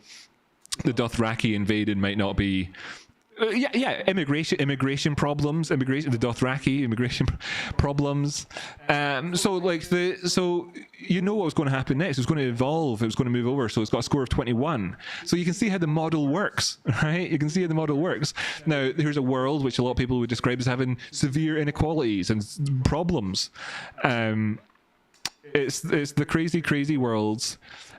the Dothraki invaded might not be... immigration problems, the Dothraki immigration problems. So you know what was going to happen next. It was going to evolve. It was going to move over. So it's got a score of 21. So you can see how the model works, right? You can see how the model works. Now, here's a world which a lot of people would describe as having severe inequalities and problems. It's the crazy worlds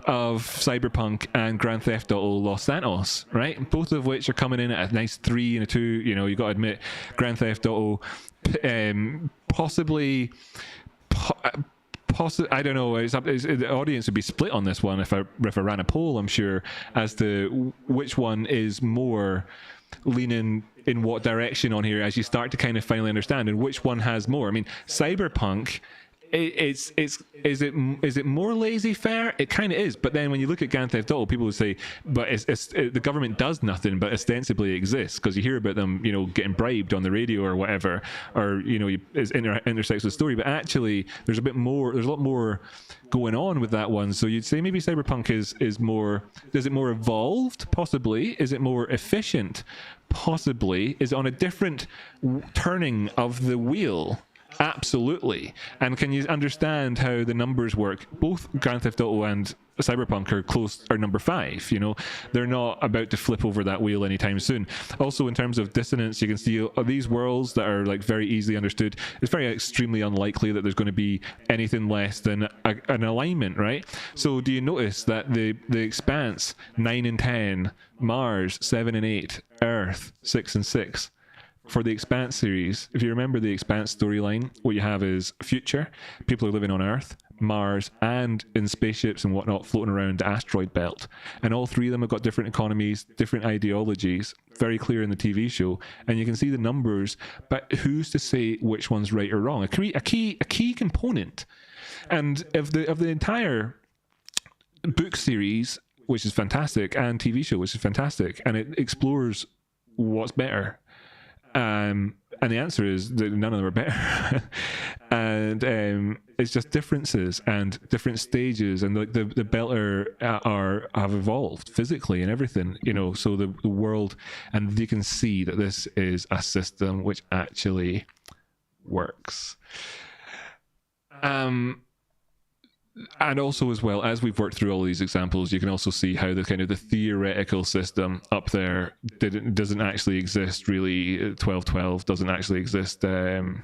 of Cyberpunk and Grand Theft Auto Los Santos, right? Both of which are coming in at a nice 3 and a 2. You know, you got to admit, Grand Theft Auto, possibly, I don't know. The audience would be split on this one if I ran a poll, I'm sure, as to which one is more leaning in what direction on here as you start to kind of finally understand, and which one has more. I mean, Cyberpunk is it more laissez-faire? It kind of is, but then when you look at Grand Theft Auto, people will say, but the government does nothing, but ostensibly exists, because you hear about them, getting bribed on the radio or whatever, or it intersects with the story. But actually, there's a lot more going on with that one. So you'd say maybe Cyberpunk is more evolved? Possibly. Is it more efficient? Possibly. Is it on a different turning of the wheel? Absolutely. And can you understand how the numbers work? Both Grand Theft Auto and Cyberpunk are number 5. They're not about to flip over that wheel anytime soon. Also, in terms of dissonance, you can see these worlds that are like very easily understood. It's very extremely unlikely that there's going to be anything less than an alignment, right? So do you notice that the Expanse 9 and 10, Mars 7 and 8, Earth 6 and 6? For the Expanse series, if you remember the Expanse storyline, what you have is future, people are living on Earth, Mars, and in spaceships and whatnot floating around the asteroid belt. And all 3 of them have got different economies, different ideologies, very clear in the TV show. And you can see the numbers, but who's to say which one's right or wrong? A key component. And of the entire book series, which is fantastic, and TV show, which is fantastic, and it explores what's better. And the answer is that none of them are better. And it's just differences and different stages, and the Belter have evolved physically and everything, so the world, and you can see that this is a system which actually works. And also, as well, as we've worked through all these examples, you can also see how the kind of the theoretical system up there doesn't actually exist, really. 1212 doesn't actually exist in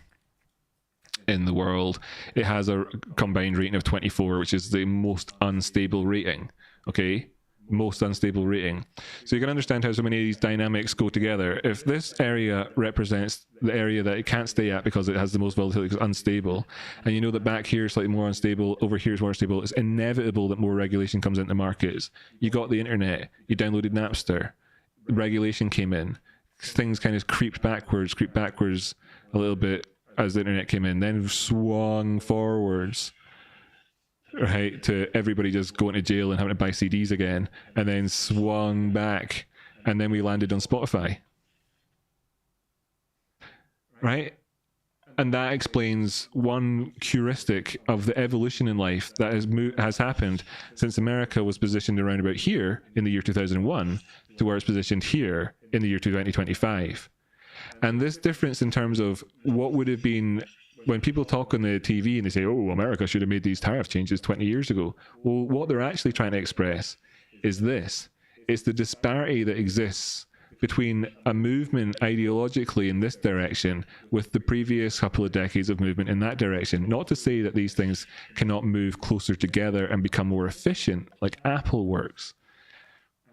the world. It has a combined rating of 24, which is the most unstable rating, okay? Most unstable rating. So you can understand how so many of these dynamics go together. If this area represents the area that it can't stay at because it has the most volatility, because it's unstable, and you know that back here is slightly more unstable, over here is more unstable, it's inevitable that more regulation comes into markets. You got the internet, you downloaded Napster, regulation came in, things kind of creeped backwards a little bit as the internet came in, then swung forwards, right, to everybody just going to jail and having to buy CDs again, and then swung back, and then we landed on Spotify, right? And that explains one heuristic of the evolution in life that has happened since America was positioned around about here in the year 2001 to where it's positioned here in the year 2025. And this difference in terms of what would have been when people talk on the TV and they say, oh, America should have made these tariff changes 20 years ago. Well, what they're actually trying to express is this. It's the disparity that exists between a movement ideologically in this direction with the previous couple of decades of movement in that direction. Not to say that these things cannot move closer together and become more efficient, like Apple works.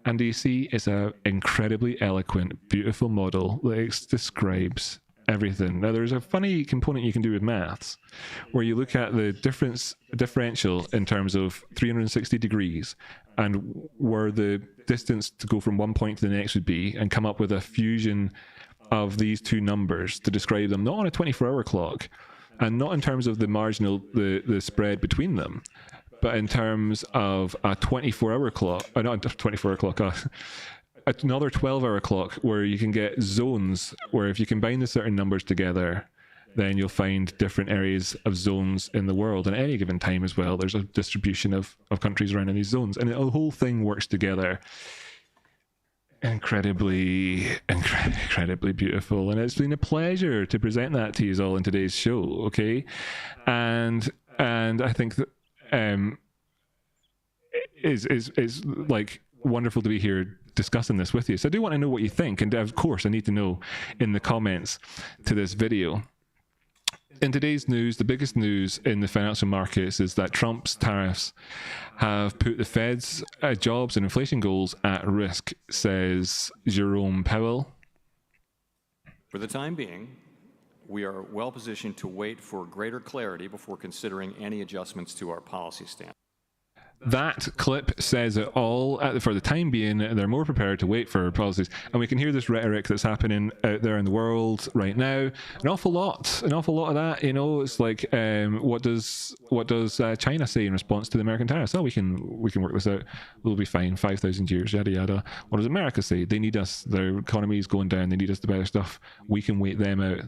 And do you see, it's an incredibly eloquent, beautiful model that describes everything. Now, there's a funny component you can do with maths where you look at the differential in terms of 360 degrees and where the distance to go from one point to the next would be, and come up with a fusion of these two numbers to describe them, not on a 24-hour clock and not in terms of the marginal, the spread between them, but in terms of a 24-hour clock, not a 24-hour clock, another 12-hour clock where you can get zones where if you combine the certain numbers together, then you'll find different areas of zones in the world. And at any given time as well, there's a distribution of countries around in these zones. And the whole thing works together incredibly beautiful. And it's been a pleasure to present that to you all in today's show, okay? And I think that is like wonderful to be here discussing this with you. So I do want to know what you think, and of course I need to know in the comments to this video. In today's news, the biggest news in the financial markets is that Trump's tariffs have put the Fed's jobs and inflation goals at risk, says Jerome Powell. For the time being, we are well positioned to wait for greater clarity before considering any adjustments to our policy stance. that clip says it all. For the time being, they're more prepared to wait for policies, and we can hear this rhetoric that's happening out there in the world right now. An awful lot of that. You know, it's like, what does China say in response to the American tariffs? Oh, we can work this out. We'll be fine. 5,000 years, yada yada. What does America say? They need us. Their economy is going down. They need us to buy their stuff. We can wait them out.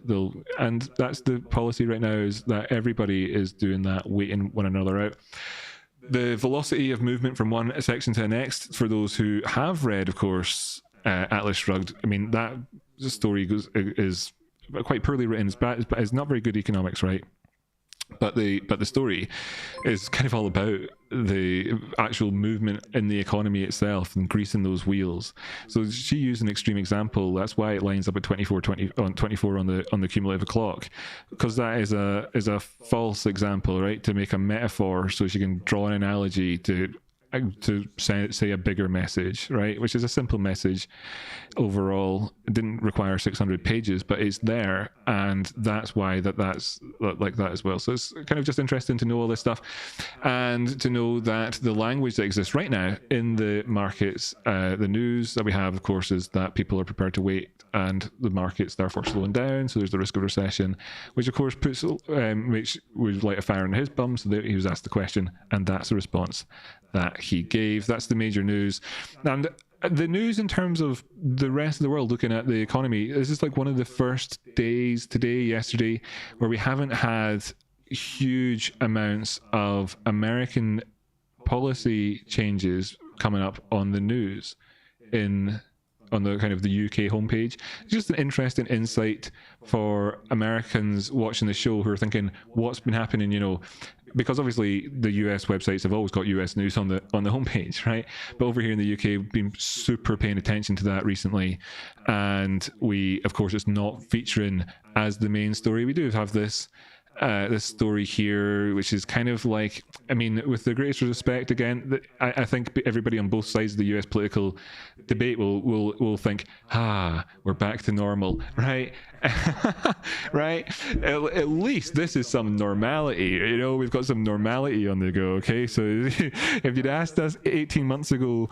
And that's the policy right now, is that everybody is doing that, waiting one another out. The velocity of movement from one section to the next, for those who have read, of course, Atlas Shrugged, I mean, that story is quite poorly written. It's not very good economics, right? But the story is kind of all about the actual movement in the economy itself and greasing those wheels. So she used an extreme example. That's why it lines up at 24 on the cumulative clock, because that is a false example, right? To make a metaphor, so she can draw an analogy to say a bigger message, right? Which is a simple message overall. It didn't require 600 pages, but it's there, and that's why that's like that as well. So it's kind of just interesting to know all this stuff, and to know that the language that exists right now in the markets, the news that we have, of course, is that people are prepared to wait, and the markets therefore slowing down. So there's the risk of recession, which of course puts which would light a fire in his bum. So he was asked the question, and that's the response that he gave. That's the major news. And the news in terms of the rest of the world looking at the economy, this is like one of the first days, yesterday, where we haven't had huge amounts of American policy changes coming up on the news on the kind of the UK homepage. It's just an interesting insight for Americans watching the show who are thinking, what's been happening, you know, because obviously the US websites have always got US news on the homepage, right? But over here in the UK, we've been super paying attention to that recently, and we, of course, it's not featuring as the main story. We do have this story here, which is kind of like, I mean, with the greatest respect, again, I think everybody on both sides of the US political debate will think, we're back to normal, right? Right? At least this is some normality, you know, we've got some normality on the go, okay? So if you'd asked us 18 months ago,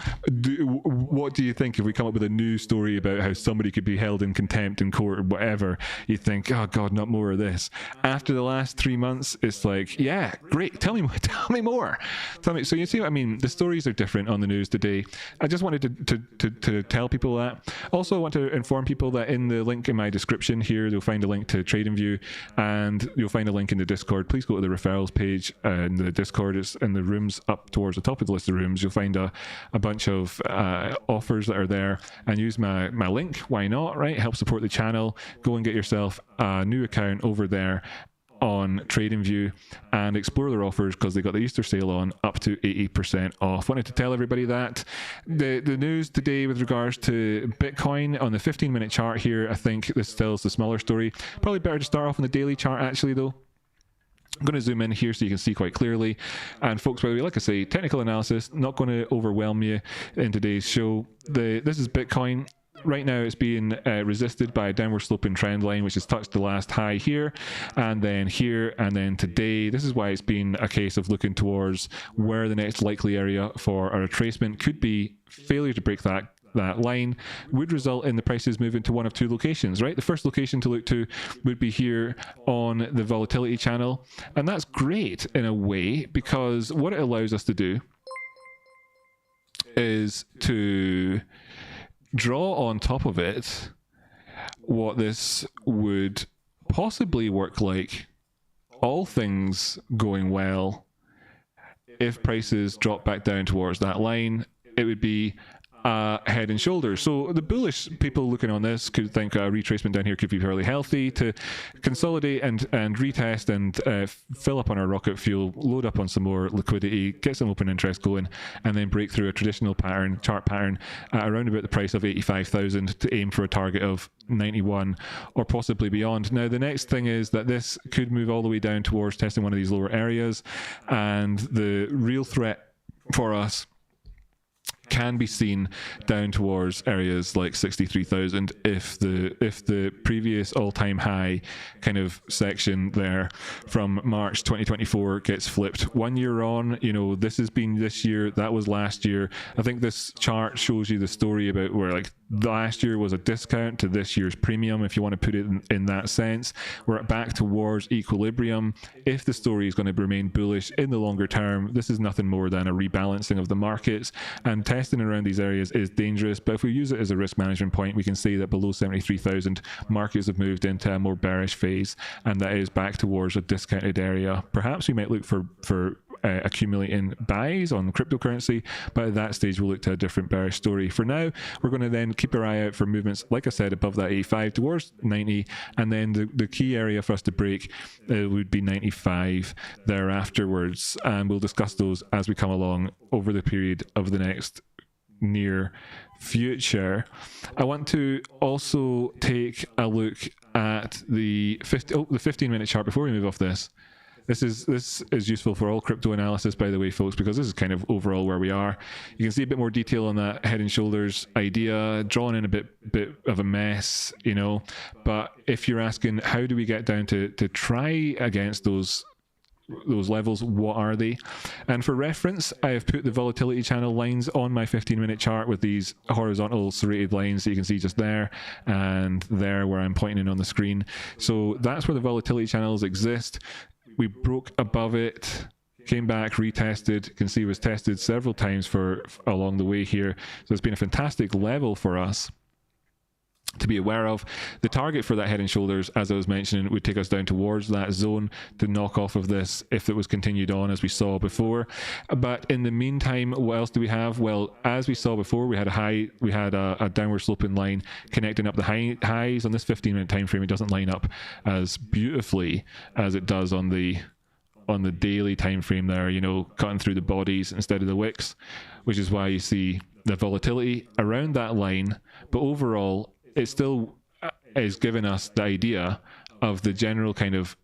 what do you think if we come up with a new story about how somebody could be held in contempt in court or whatever, you'd think, oh God, not more of this. After the last 3 months, it's like, yeah, great, tell me more. So you see what I mean? The stories are different on the news today. I just wanted to tell people that. Also, I want to inform people that in the link in my description here, you'll find a link to TradingView, and you'll find a link in the Discord. Please go to the referrals page in the Discord. It's in the rooms up towards the top of the list of rooms. You'll find a bunch of offers that are there, and use my link. Why not, right? Help support the channel. Go and get yourself a new account over there on TradingView and explore their offers, because they got the Easter sale on, up to 80% off. Wanted to tell everybody that. The news today with regards to Bitcoin on the 15-minute chart here, I think this tells the smaller story. Probably better to start off on the daily chart actually though. I'm going to zoom in here so you can see quite clearly. And folks, by the way, like I say, technical analysis, not going to overwhelm you in today's show. This is Bitcoin. Right now it's being resisted by a downward sloping trend line, which has touched the last high here, and then today. This is why it's been a case of looking towards where the next likely area for a retracement could be. Failure to break that line would result in the prices moving to one of two locations, right? The first location to look to would be here on the volatility channel, and that's great in a way, because what it allows us to do is to draw on top of it what this would possibly work like, all things going well. If prices drop back down towards that line, it would be head and shoulders. So the bullish people looking on this could think a retracement down here could be fairly healthy to consolidate and retest and fill up on our rocket fuel, load up on some more liquidity, get some open interest going, and then break through a traditional chart pattern around about the price of 85,000 to aim for a target of 91 or possibly beyond. Now the next thing is that this could move all the way down towards testing one of these lower areas, and the real threat for us can be seen down towards areas like 63,000 if the previous all-time high kind of section there from March 2024 gets flipped 1 year on. This has been this year, that was last year. I think this chart shows you the story about where like last year was a discount to this year's premium, if you want to put it in that sense. We're back towards equilibrium. If the story is going to remain bullish in the longer term, this is nothing more than a rebalancing of the markets, and testing around these areas is dangerous. But if we use it as a risk management point, we can see that below 73,000 markets have moved into a more bearish phase, and that is back towards a discounted area. Perhaps we might look for accumulating buys on cryptocurrency, but at that stage we'll look to a different bearish story. For now, we're going to then keep our eye out for movements, like I said, above that 85 towards 90, and then the key area for us to break would be 95 there afterwards, and we'll discuss those as we come along over the period of the next near future. I want to also take a look at the 15-minute chart before we move off this. This is useful for all crypto analysis, by the way, folks, because this is kind of overall where we are. You can see a bit more detail on that head and shoulders idea, drawn in a bit of a mess, But if you're asking how do we get down to try against those levels, what are they? And for reference, I have put the volatility channel lines on my 15-minute chart with these horizontal serrated lines that you can see just there and there where I'm pointing in on the screen. So that's where the volatility channels exist. We broke above it, came back, retested. You can see it was tested several times for along the way here. So it's been a fantastic level for us to be aware of. The target for that head and shoulders, as I was mentioning, would take us down towards that zone to knock off of this if it was continued on as we saw before. But in the meantime, what else do we have? Well, as we saw before, we had a downward sloping line connecting up the highs on this 15-minute time frame. It doesn't line up as beautifully as it does on the daily time frame there, cutting through the bodies instead of the wicks, which is why you see the volatility around that line. But overall, it still is giving us the idea of the general kind of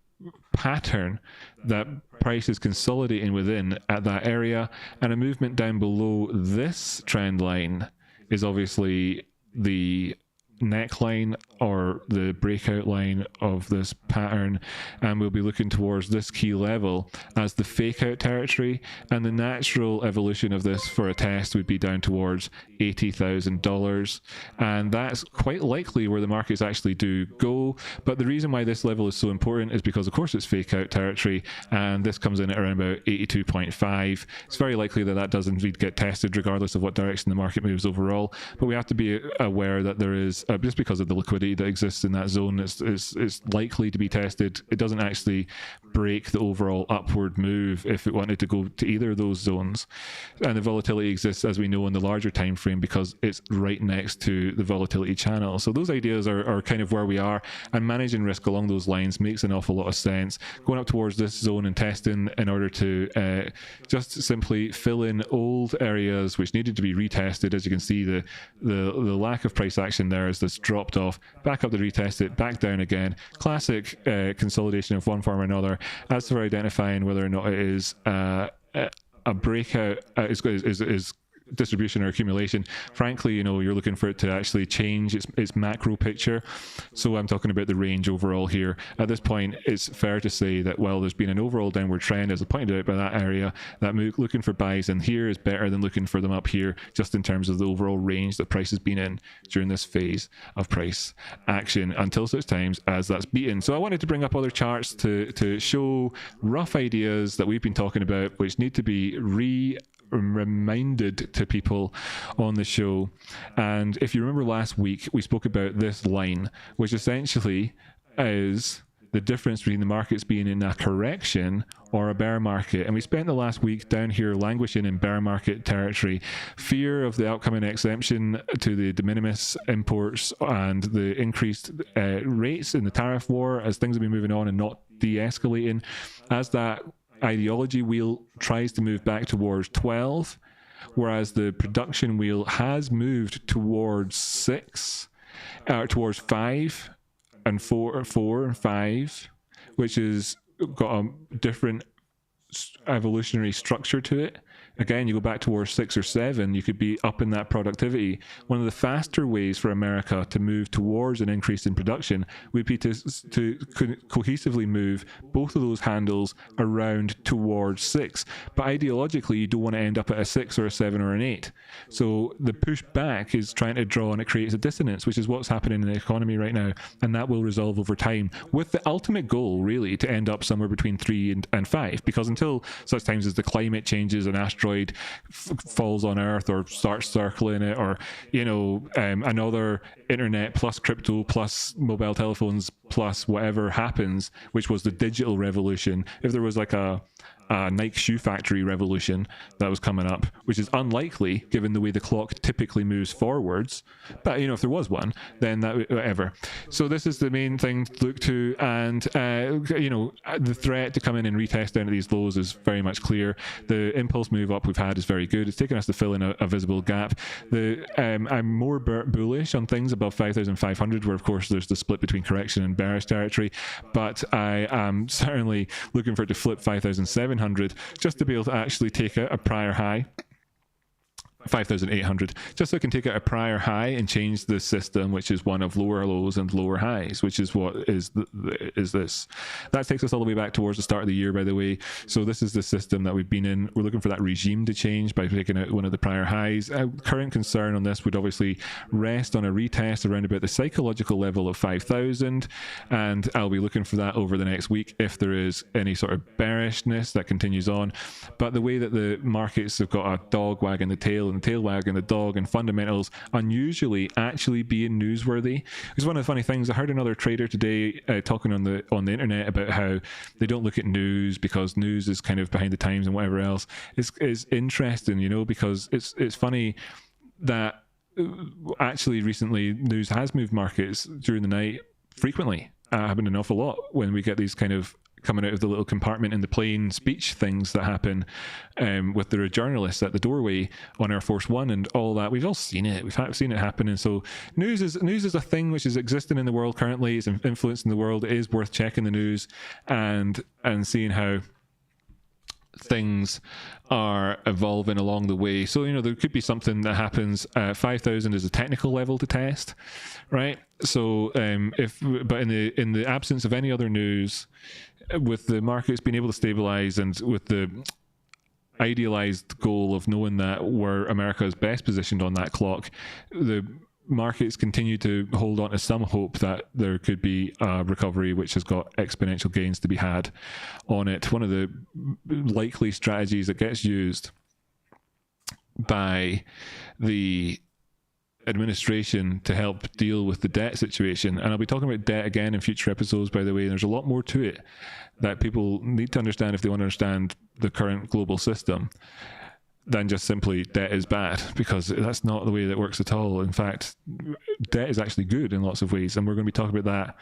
pattern that price is consolidating within at that area, and a movement down below this trend line is obviously the neckline or the breakout line of this pattern, and we'll be looking towards this key level as the fake out territory, and the natural evolution of this for a test would be down towards $80,000, and that's quite likely where the markets actually do go. But the reason why this level is so important is because of course it's fake out territory, and this comes in at around about 82.5. It's very likely that does indeed get tested regardless of what direction the market moves overall, but we have to be aware that there is just because of the liquidity that exists in that zone, it's likely to be tested. It doesn't actually break the overall upward move if it wanted to go to either of those zones. And the volatility exists, as we know, in the larger time frame because it's right next to the volatility channel. So those ideas are kind of where we are, and managing risk along those lines makes an awful lot of sense. Going up towards this zone and testing in order to just simply fill in old areas which needed to be retested. As you can see, the lack of price action there is that's dropped off, back up to retest it, back down again. Classic consolidation of one form or another. As for identifying whether or not it is a breakout, is distribution or accumulation, frankly, you're looking for it to actually change its macro picture. So I'm talking about the range overall here. At this point, it's fair to say that, well, there's been an overall downward trend, as I pointed out, by that area. That looking for buys in here is better than looking for them up here, just in terms of the overall range that price has been in during this phase of price action until such times as that's beaten. So I wanted to bring up other charts to show rough ideas that we've been talking about, which need to be reminded to people on the show. And if you remember last week, we spoke about this line, which essentially is the difference between the markets being in a correction or a bear market. And we spent the last week down here languishing in bear market territory. Fear of the upcoming exemption to the de minimis imports and the increased rates in the tariff war as things have been moving on and not de-escalating, as that ideology wheel tries to move back towards 12, whereas the production wheel has moved towards 6, towards 5 and 4 and 5, which has got a different evolutionary structure to it. Again, you go back to war 6 or 7, you could be up in that productivity. One of the faster ways for America to move towards an increase in production would be to cohesively move both of those handles around towards 6. But ideologically, you don't want to end up at a 6 or a 7 or an 8. So the push back is trying to draw, and it creates a dissonance, which is what's happening in the economy right now. And that will resolve over time, with the ultimate goal, really, to end up somewhere between 3 and 5. Because until such times as the climate changes, an asteroid falls on Earth or starts circling it, or another internet plus crypto plus mobile telephones plus whatever happens, which was the digital revolution. If there was like a Nike shoe factory revolution that was coming up, which is unlikely given the way the clock typically moves forwards, but if there was one, then that whatever. So this is the main thing to look to, and the threat to come in and retest down at these lows is very much clear. The impulse move up we've had is very good. It's taken us to fill in a visible gap. I'm more bullish on things above 5,500, where of course there's the split between correction and bearish territory, but I am certainly looking for it to flip 5,700 just to be able to actually take out a prior high. 5,800, just so I can take out a prior high and change the system, which is one of lower lows and lower highs, which is what is this. That takes us all the way back towards the start of the year, by the way. So this is the system that we've been in. We're looking for that regime to change by taking out one of the prior highs. Current concern on this would obviously rest on a retest around about the psychological level of 5,000, and I'll be looking for that over the next week if there is any sort of bearishness that continues on. But the way that the markets have got a dog wagging the tail, and the tail wagging the dog, and fundamentals unusually actually being newsworthy. It's one of the funny things. I heard another trader today talking on the internet about how they don't look at news because news is kind of behind the times and whatever else. It's interesting, because it's funny that actually recently news has moved markets during the night frequently. Happened an awful lot when we get these kind of coming out of the little compartment in the plane speech things that happen with the journalists at the doorway on Air Force One and all that. We've all seen it. We've seen it happen. And so news is a thing which is existing in the world currently. It's influencing the world. It is worth checking the news and seeing how things are evolving along the way. So there could be something that happens. 5,000 is a technical level to test, right? So but in the absence of any other news, with the markets being able to stabilize and with the idealized goal of knowing that where America is best positioned on that clock, the markets continue to hold on to some hope that there could be a recovery which has got exponential gains to be had on it. One of the likely strategies that gets used by the administration to help deal with the debt situation, and I'll be talking about debt again in future episodes, by the way, and there's a lot more to it that people need to understand if they want to understand the current global system than just simply debt is bad, because that's not the way that works at all. In fact, debt is actually good in lots of ways, and we're going to be talking about that.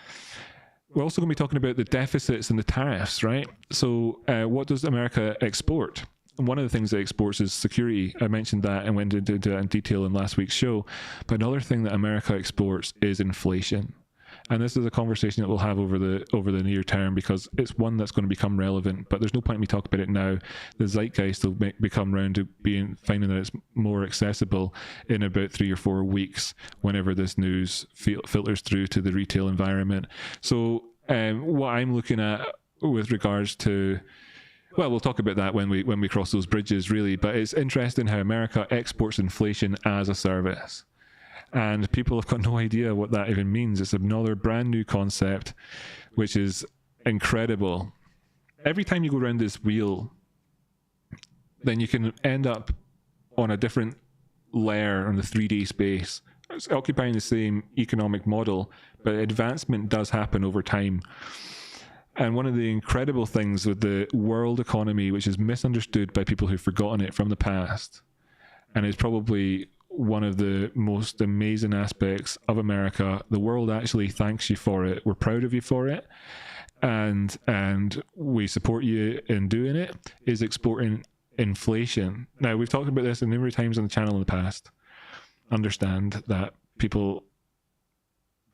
We're also going to be talking about the deficits and the tariffs, right? So what does America export? And one of the things it exports is security. I mentioned that and went into that in detail in last week's show. But another thing that America exports is inflation. And this is a conversation that we'll have over the near term, because it's one that's going to become relevant, but there's no point in me talking about it now. The zeitgeist will become round to finding that it's more accessible in about 3 or 4 weeks whenever this news filters through to the retail environment. So what I'm looking at with regards to, well, we'll talk about that when we cross those bridges, really, but it's interesting how America exports inflation as a service. And people have got no idea what that even means. It's another brand new concept, which is incredible. Every time you go around this wheel, then you can end up on a different layer on the 3D space. It's occupying the same economic model, but advancement does happen over time. And one of the incredible things with the world economy, which is misunderstood by people who've forgotten it from the past, and is probably one of the most amazing aspects of America. The world actually thanks you for it. We're proud of you for it. And we support you in doing it, is exporting inflation. Now, we've talked about this numerous times on the channel in the past. Understand that people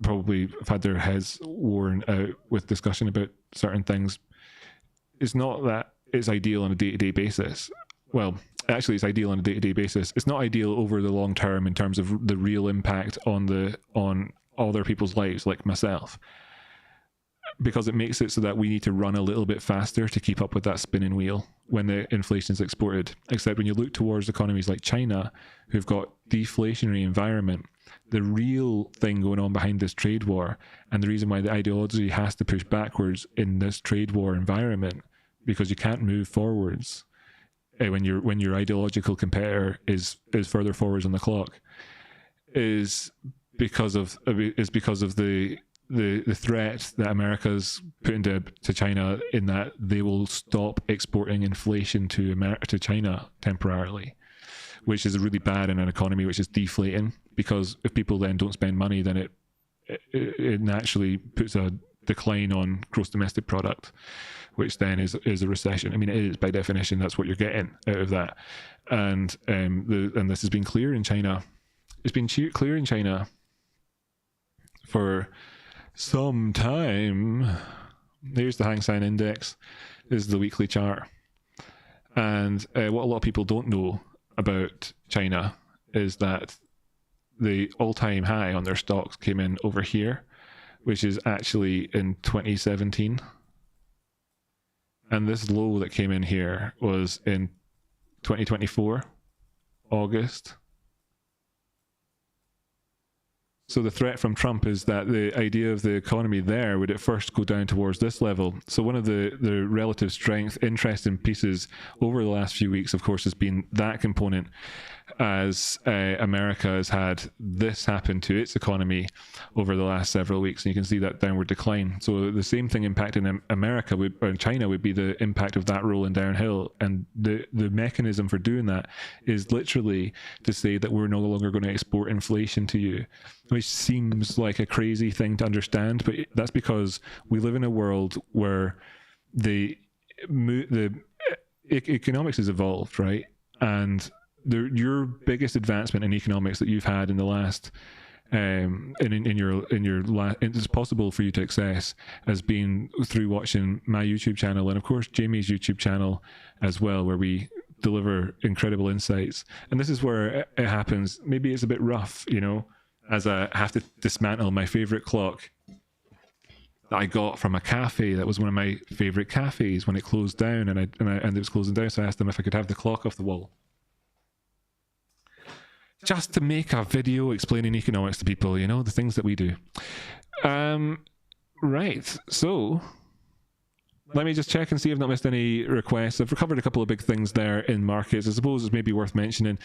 probably have had their heads worn out with discussion about certain things. It's not that it's ideal on a day-to-day basis. Well, actually, it's ideal on a day-to-day basis. It's not ideal over the long term in terms of the real impact on other people's lives, like myself, because it makes it so that we need to run a little bit faster to keep up with that spinning wheel when the inflation is exported. Except when you look towards economies like China, who've got deflationary environment, the real thing going on behind this trade war, and the reason why the ideology has to push backwards in this trade war environment, because you can't move forwards when your ideological competitor is further forwards on the clock, is because of the threat that America's put into China, in that they will stop exporting inflation to China temporarily, which is really bad in an economy which is deflating, because if people then don't spend money, then it naturally puts a decline on gross domestic product, which then is a recession. I mean, it is by definition, that's what you're getting out of that. And this has been clear in China. It's been clear in China for some time. Here's the Hang Seng Index. This is the weekly chart. And what a lot of people don't know about China is that the all-time high on their stocks came in over here, which is actually in 2017. And this low that came in here was in 2024, August. So the threat from Trump is that the idea of the economy there would at first go down towards this level. So one of the relative strength, interesting pieces over the last few weeks, of course, has been that component, as America has had this happen to its economy over the last several weeks. And you can see that downward decline. So the same thing impacting America or China would be the impact of that rolling downhill. And the mechanism for doing that is literally to say that we're no longer going to export inflation to you, which seems like a crazy thing to understand, but that's because we live in a world where the economics has evolved, right? And your biggest advancement in economics that you've had in the last it's possible for you to access, has been through watching my YouTube channel, and of course Jamie's YouTube channel as well, where we deliver incredible insights. And this is where it happens. Maybe it's a bit rough, you know, as I have to dismantle my favorite clock that I got from a cafe. That was one of my favorite cafes when it closed down, and it was closing down. So I asked them if I could have the clock off the wall, just to make a video explaining economics to people, you know, the things that we do. Right, so let me just check and see if I've not missed any requests. I've covered a couple of big things there in markets. I suppose it's maybe worth mentioning,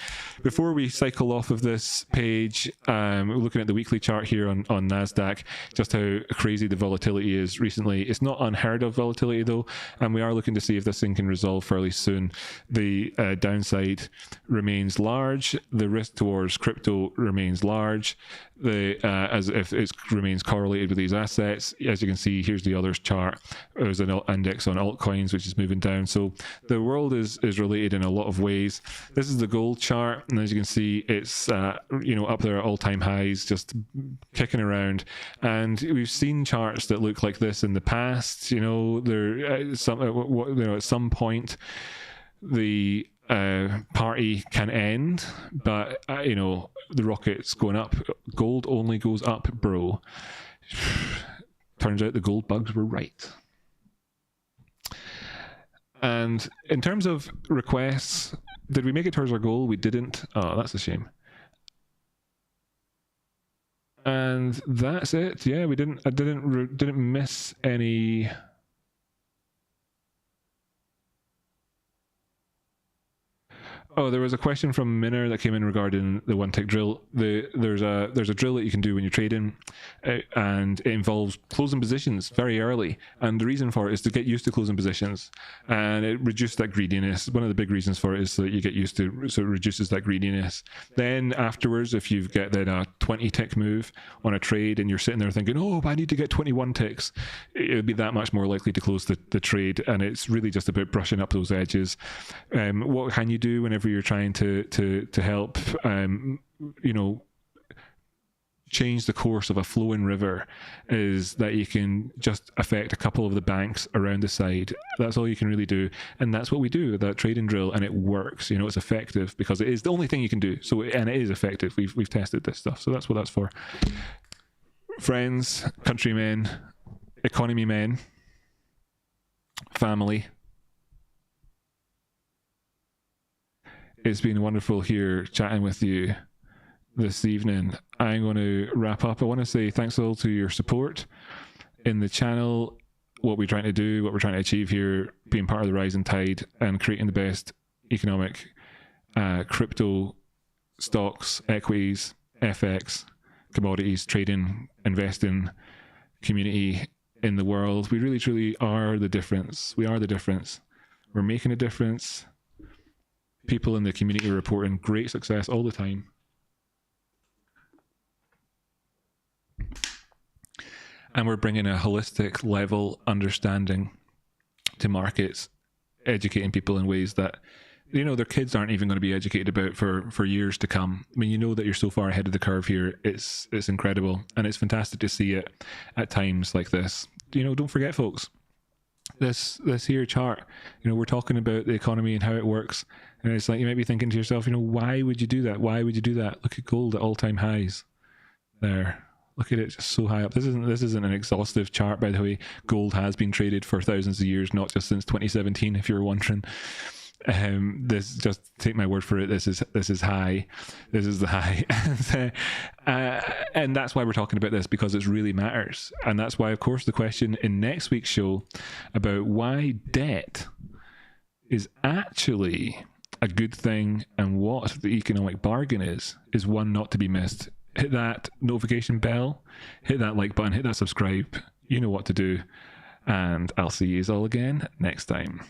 before we cycle off of this page, we're looking at the weekly chart here on NASDAQ, just how crazy the volatility is recently. It's not unheard of volatility though, and we are looking to see if this thing can resolve fairly soon. The downside remains large. The risk towards crypto remains large. As if it remains correlated with these assets. As you can see, here's the others chart. There's an index on altcoins, which is moving down. So the world is related in a lot of ways. This is the gold chart, and as you can see, it's up there at all-time highs, just kicking around. And we've seen charts that look like this in the past. You know, at some point, the party can end, but the rocket's going up. Gold only goes up, bro. Turns out the gold bugs were right. And in terms of requests, did we make it towards our goal? We didn't. Oh, that's a shame. And that's it. Yeah, we didn't. I didn't miss any. Oh, there was a question from Minner that came in regarding the one-tick drill. There's a drill that you can do when you're trading, and it involves closing positions very early. And the reason for it is to get used to closing positions, and it reduces that greediness. One of the big reasons for it is so that you get used to, so it reduces that greediness. Then afterwards, if you've got then a 20-tick move on a trade, and you're sitting there thinking, oh, but I need to get 21 ticks, it would be that much more likely to close the trade. And it's really just about brushing up those edges. What can you do whenever you're trying to help change the course of a flowing river is that you can just affect a couple of the banks around the side. That's all you can really do. And that's what we do with that trading drill, and it works. You know, it's effective because it is the only thing you can do. So, and it is effective. We've tested this stuff. So that's what that's for. Friends, countrymen, economy men, family. It's been wonderful here chatting with you this evening. I'm going to wrap up. I want to say thanks all to your support in the channel, what we're trying to do, what we're trying to achieve here, being part of the rising tide and creating the best economic crypto stocks, equities, FX, commodities, trading, investing community in the world. We really truly are the difference. We are the difference. We're making a difference. People in the community are reporting great success all the time. And we're bringing a holistic level understanding to markets, educating people in ways that, you know, their kids aren't even going to be educated about for years to come. I mean, you know that you're so far ahead of the curve here. It's incredible. And it's fantastic to see it at times like this. You know, don't forget, folks, this here chart, you know, we're talking about the economy and how it works. And it's like, you might be thinking to yourself, you know, why would you do that? Why would you do that? Look at gold at all-time highs there. Look at it, just so high up. This isn't an exhaustive chart, by the way. Gold has been traded for thousands of years, not just since 2017, if you're wondering. This, just take my word for it. This is high. This is the high, and that's why we're talking about this, because it really matters. And that's why, of course, the question in next week's show about why debt is actually a good thing and what the economic bargain is one not to be missed. Hit that notification bell, hit that like button, hit that subscribe. You know what to do. And I'll see you all again next time.